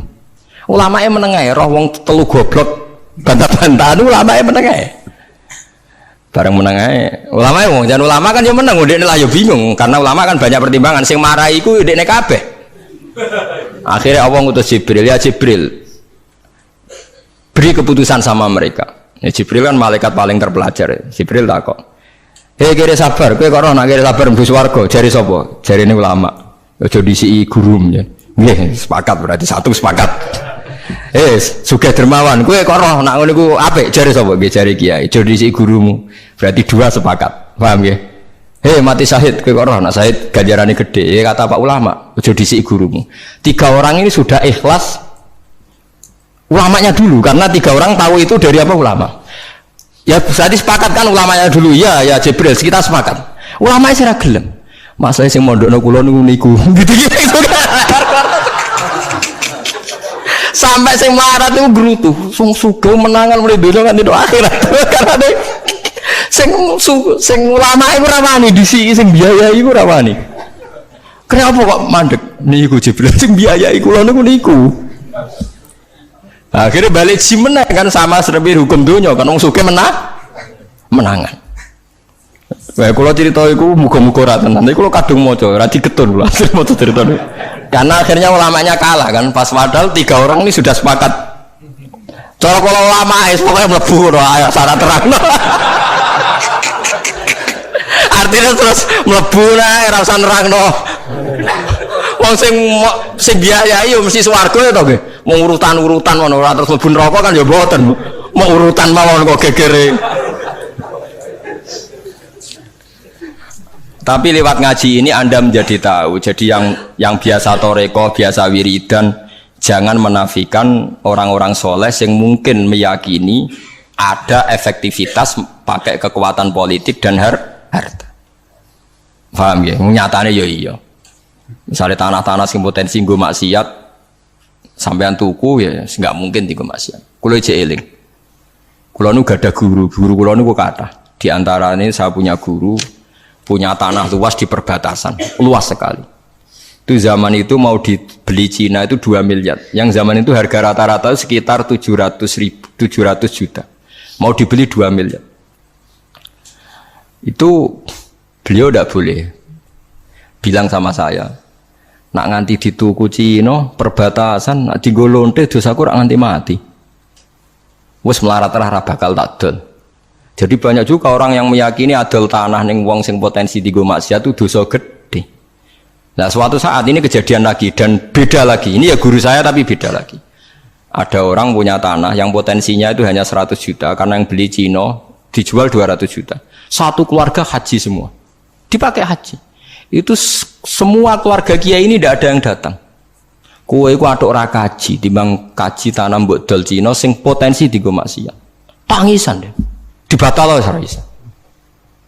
Ulama yang menengah, roh wong telu goblok bantah-bantahan ulama yang menengah. Bareng menengah, ulama yang jangan ulama kan yang menang, udah lah yo bingung karena ulama kan banyak pertimbangan. Sing marah iku udah kabeh. Akhirnya Allah ngutus Jibril, ya Jibril, beri keputusan sama mereka. Ya, Jibril kan malaikat paling terpelajar. Jibril takok. Hei kira sabar, kowe kok ora nak kira sabar mlebu swarga, jare sapa? Jarine ulama. Aja disiki guru ya. Nggih, sepakat berarti satu sepakat. Sugih dermawan, kowe kok ora nak ngono iku apik, jare sapa? Nggih jare kiai. Aja disiki gurumu. Berarti dua sepakat. Paham nggih? Hei mati syahid, kowe kok ora nak syahid ganjarane gede. Ya kata Pak ulama, aja disiki gurumu. 3 orang ini sudah ikhlas ulamanya dulu karena 3 orang tahu itu dari apa ulama. Ya berarti sepakat kan ulamanya dulu ya Jibril kita sepakat. Ulamanya sira gelem. Masalah sing mondokno kula niku gitu-gitu kan. Sampai sing melarat niku grutu, sing sugih menangan mulai donya kan itu akhirat. Karena sing ulama iku ora wani disiki sing biayai iku ora wani. Kenapa kok mandek niku Jibril sing biayai kula niku. Akhirnya balik si menang kan sama seperti hukum dunia kan wong sugih menangan. Wah kalau cerita itu muga-muga ra tenan. Nanti kalau kadung maca ra digetun lho asli maca cerita itu. Karena akhirnya ulamanya kalah kan pas padahal 3 orang ini sudah sepakat. Cara kalau ulama pokoknya mlebu ayo syarat terangno. Artinya terus mlebu ora usah nerangno. Wong sing biayai yo mesti swarga ya to nggih. Mau urutan-urutan ngono ora terus mlebu neraka kan ya mboten. Mau urutan mawon kok gegere. Tapi lewat ngaji ini Anda menjadi tahu. Jadi yang biasa toreko, biasa wiridan, jangan menafikan orang-orang soleh yang mungkin meyakini ada efektivitas pakai kekuatan politik dan harta. Paham ya? Nyatanya ya iya. Misalnya tanah-tanah sing potensi nggo maksiat sampean tuku ya nggak mungkin nggo maksiat. Kulo cek eling. Kulo nu gak ada guru kulo nu kathah. Di antaranya saya punya guru punya tanah luas di perbatasan, luas sekali. Itu zaman itu mau dibeli Cina itu 2 miliar. Yang zaman itu harga rata-rata sekitar 700 juta. Mau dibeli 2 miliar. Itu beliau tidak boleh. Bilang sama saya, nak nganti dituku Cina perbatasan, nak digolonte dosaku rak nganti mati. Wes melarat-larat bakal takdol. Jadi banyak juga orang yang meyakini adol tanah ning wong sing potensi digo maksiat itu dosa gede. Nah suatu saat ini kejadian lagi dan beda lagi. Ini ya guru saya tapi beda lagi. Ada orang punya tanah yang potensinya itu hanya 100 juta karena yang beli Cina dijual 200 juta. Satu keluarga haji semua. Dipakai haji. Itu semua keluarga kiai ini tidak ada yang datang. Kowe iku atuk ora kaji timbang kaji tanah mbok dol Cina sing potensi digo maksiat. Tangisan deh. Dibatal oleh Isa.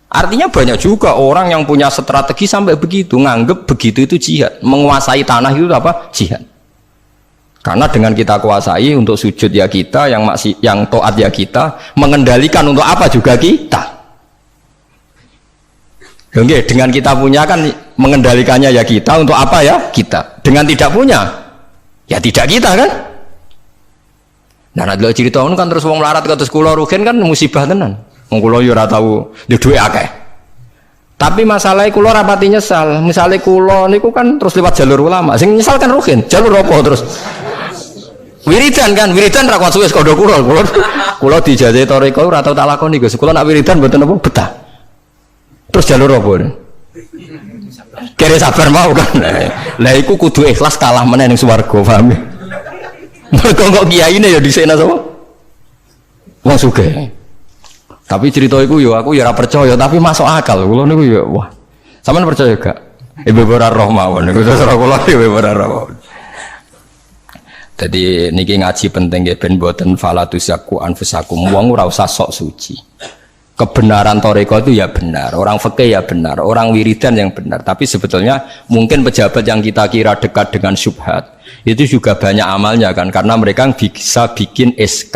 Artinya banyak juga orang yang punya strategi sampai begitu, nganggep begitu itu jihad, menguasai tanah itu apa? Jihad. Karena dengan kita kuasai untuk sujud ya kita, yang taat ya kita, mengendalikan untuk apa juga kita. Oke, dengan kita punya kan mengendalikannya ya kita, untuk apa ya kita. Dengan tidak punya, ya tidak kita kan. Nah, nek cerita kan terus wong melarat kados kula rugen kan musibah tenan. Wong kula yo ora tau duwe akeh. Tapi masalahnya kula rapati nyesal. Misalnya kula niku kan terus lewat jalur ulama. Sing nyesal kan Ruhin. Jalur apa terus? Wiridan kan, wiridan ra kuat suwe kondo kula. Kula dijajahi toriko ora tau tak lakoni Gus. Kula nak wiridan mboten apa betah. Terus jalur apa? Kere sabar mau kan. Lah iku kudu ikhlas kalah meneh ning swarga, paham ya? Mergo kok kiyaine ya dhisikna sapa? Wong sugih. Tapi cerita iku yo aku ya ora percaya, tapi masuk akal. Kula niku ya wah. Sampeyan percaya gak? Ibu ora roh mawon niku terus kula ibu ora roh. Jadi niki ngaji penting nggih ben mboten falatusaku anfusakum. Wong ora usah sok suci. Kebenaran toriko itu ya benar, orang fikih ya benar, orang wiridan yang benar. Tapi sebetulnya mungkin pejabat yang kita kira dekat dengan syubhat itu juga banyak amalnya kan, karena mereka bisa bikin SK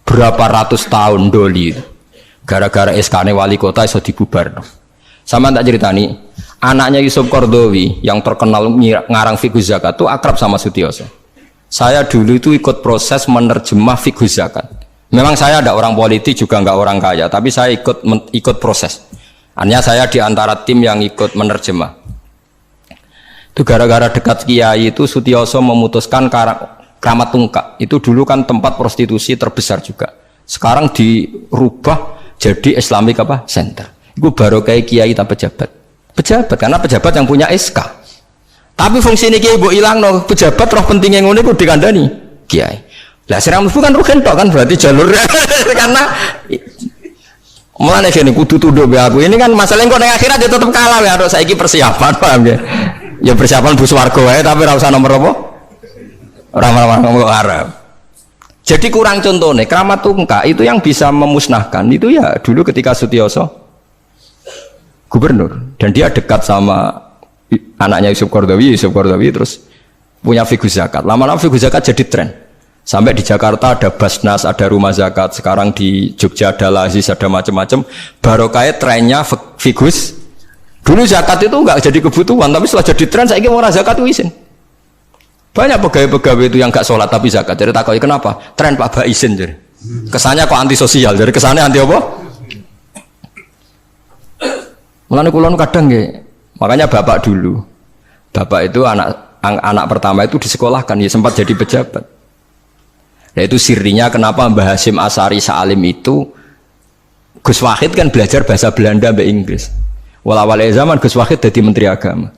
berapa ratus tahun doli gara-gara SK-nya wali kota iso dibubar. Sama tak ceritani, anaknya Yusuf Qaradawi yang terkenal ngarang fiqh zakat itu akrab sama Sutioso. Saya dulu itu ikut proses menerjemah fiqh zakat. Memang saya ada orang politik juga nggak orang kaya, tapi saya ikut proses. Hanya saya di antara tim yang ikut menerjemah. Itu gara-gara dekat kiai itu Sutioso memutuskan Kramat Tungkak. Itu dulu kan tempat prostitusi terbesar juga. Sekarang dirubah jadi Islamic Center. Itu baru kayak kiai tak pejabat. Pejabat karena pejabat yang punya SK. Tapi fungsi ini kiai bu hilang no pejabat roh pentingnya ngono itu dikandani kiai. Lah serang mlebu kan rugen tok kan berarti jalur karena mulane kene kudu tunduk be aku. Ini kan masalahnya kok ning akhirat ya tetep kalah ya harus saiki persiapan paham ya. Ya persiapan bus warga wae tapi ora usah nomor apa? Ora ngomong Arab. Jadi kurang contohnya Kramat Tungkak itu yang bisa memusnahkan itu ya dulu ketika Sutioso gubernur dan dia dekat sama anaknya Yusuf Qaradawi terus punya fiqh zakat. Lama-lama fiqh zakat jadi tren. Sampai di Jakarta ada Basnas, ada rumah zakat. Sekarang di Jogja ada Lazis, ada macam-macam. Barokahnya trennya figus. Dulu zakat itu enggak jadi kebutuhan, tapi setelah jadi tren, saya ingin orang zakat itu izin. Banyak pegawai-pegawai itu yang enggak sholat tapi zakat. Jadi takutnya kenapa? Tren Pak Ba izin. Jadi. Kesannya kok antisosial. Jadi kesannya anti apa? Mulane kula kadang nggih. Makanya bapak dulu. Bapak itu anak pertama itu disekolahkan, ya sempat jadi pejabat. Nah itu sirinya kenapa Mbah Hasyim Asari Salim itu Gus Wahid kan belajar bahasa Belanda mbak Inggris. Awal zaman Gus Wahid jadi Menteri Agama.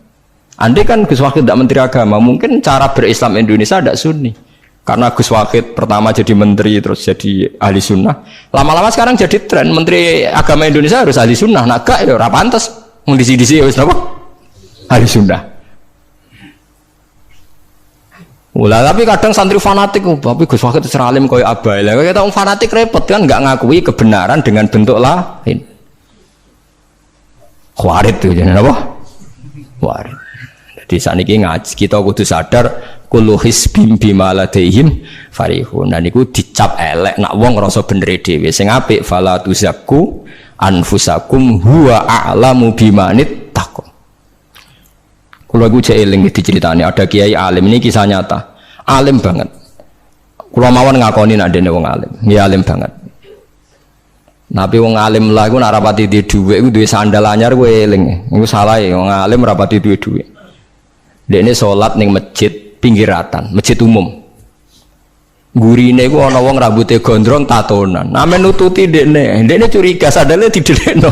Andai kan Gus Wahid tidak Menteri Agama, mungkin cara berislam Indonesia tidak sunni. Karena Gus Wahid pertama jadi menteri terus jadi ahli sunnah. Lama-lama sekarang jadi tren Menteri Agama Indonesia harus ahli sunnah. Nah gak ya ora pantes. Wong disi-disi wis napa? Ahli sunnah. Ulah tapi kadang santri fanatik, tapi Gus Wahid seralim koyo abai. Lah kita orang fanatik repot kan nggak ngakui kebenaran dengan bentuk lain. Khawarit tuh jadi apa? Khawarit. Jadi saniki ngaji kita kudu sadar kullu hisbim bima ladaihim farihun. Dan iku dicap elek nak wong ngrasa bener dhewe. Sing apik fala tuzakku anfusakum huwa a'lamu bimanit taqwa. Kalau aku cek eling diceritani ada kiai alim, ini kisah nyata, alim banget. Kalau mawon ngakoni nak dene wong alim, ya alim banget. Tapi wong alim lah, aku nak rapati di duit, aku duit sandal anyar, gue eling. Aku salah ya, wong alim rapati duit. Dene sholat neng masjid pinggiratan, masjid umum. Gurine ku ana wong rambutnya gondrong tatonan. Amen nututi dene curiga sandalnya didelekno.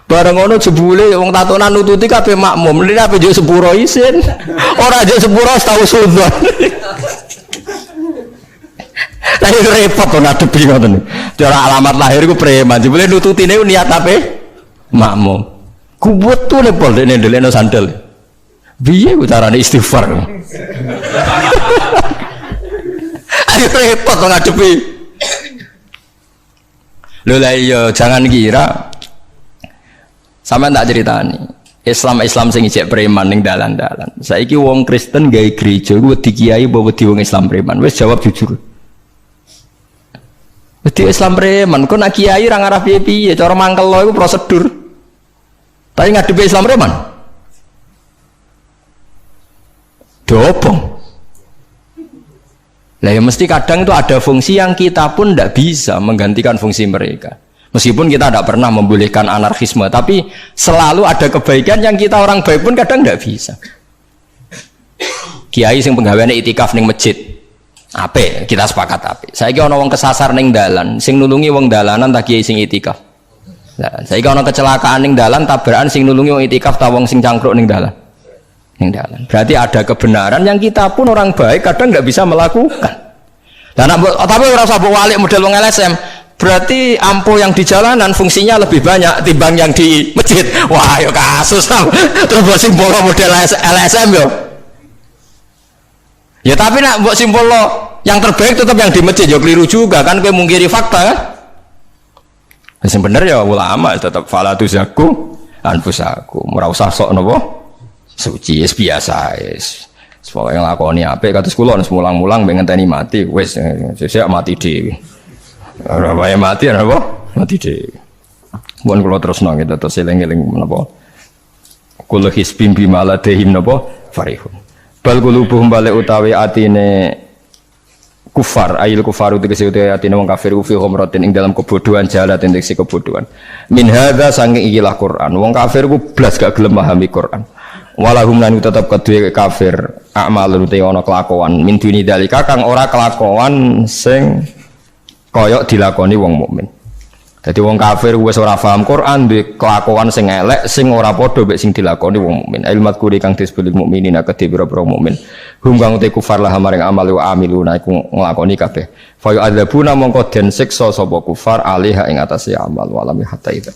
Bareng ngono jebule wong tatonan nututi kabeh makmum. Lha ape yo sepuro isin. Ora aja sepuro tau sudzon. Lah repot to ngadepi ngoten. Cara alamat lahir ku preman. Jebule nututine niat ape? Makmum. Ku wetune pol dene ndelekno sandal. Piye ku carane istighfar? Ayo repot to ngadepi. Lho lah iya jangan kira sama tak ceritani Islam sing ijek preman ning dalan-dalan. Saiki wong Kristen gawe gereja ku wedi kiai apa wedi wong Islam preman? Wis jawab jujur. Wedi Islam preman, kok nak kiai ra ngarah piye-piye, cara mangkel iku prosedur. Tapi ngadepi Islam preman. Dobong. Lah ya mesti kadang itu ada fungsi yang kita pun tidak bisa menggantikan fungsi mereka. Meskipun kita tidak pernah membolehkan anarkisme, tapi selalu ada kebaikan yang kita orang baik pun kadang tidak bisa. Kiai sing penggaweane itikaf ning masjid, ape kita sepakat ape. Saiki ana wong kesasar ning dalan, sing nulungi wong dalanan ta kiai sing itikaf. Lah saiki ana kecelakaan ning dalan, tabrakan sing nulungi wong itikaf ta wong sing cangkruk ning dalan. Berarti ada kebenaran yang kita pun orang baik kadang nggak bisa melakukan. Dan tapi ora usah mbok walik model wong LSM. Berarti ampuh yang di jalanan fungsinya lebih banyak timbang yang di masjid. Wah, yo kasus. Terus mbok simbol model LSM yo. Ya tapi nak mbok simbol yang terbaik tetap yang di masjid yo keliru juga kan, kowe mungkiri fakta kan. Sing bener ya ulama tetap falatu zakum anfusakum. Ora usah sok napa suci biasa pokoke nglakoni apik kados kula mulang-mulang ben ngenteni mati wis sesuk mati dhewe ora wae mati apa mati dhewe mun kula terusno gitu terus eling-eling menapa kula hisbim bimaladehim napa farihun bal qulubuhum balik utawi atine kufar ayil kufaru tegese utawi atine wong kafir fi ghamratin ing dalam kebodohan jalat indiksi kebodohan min hadza saking ikilah Quran wong kafir ku blas gak gelem memahami Quran walahum lan tetap kedue kafir amalun te ana kelakuan min duni dalika kang ora kelakuan sing kaya dilakoni wong mukmin. Dadi wong kafir wis ora paham Quran duwe kelakuan sing elek sing ora padha mek sing dilakoni wong mukmin. Ilmat kuri kang disebut mukminin kedhe pira-pira mukmin. Hum kang te kufar lah maring amal wa amiluna iku nglakoni kabeh. Fa yu'adzabuna mongko den siksa sapa kufar alih ing atase amal walami hatta itu.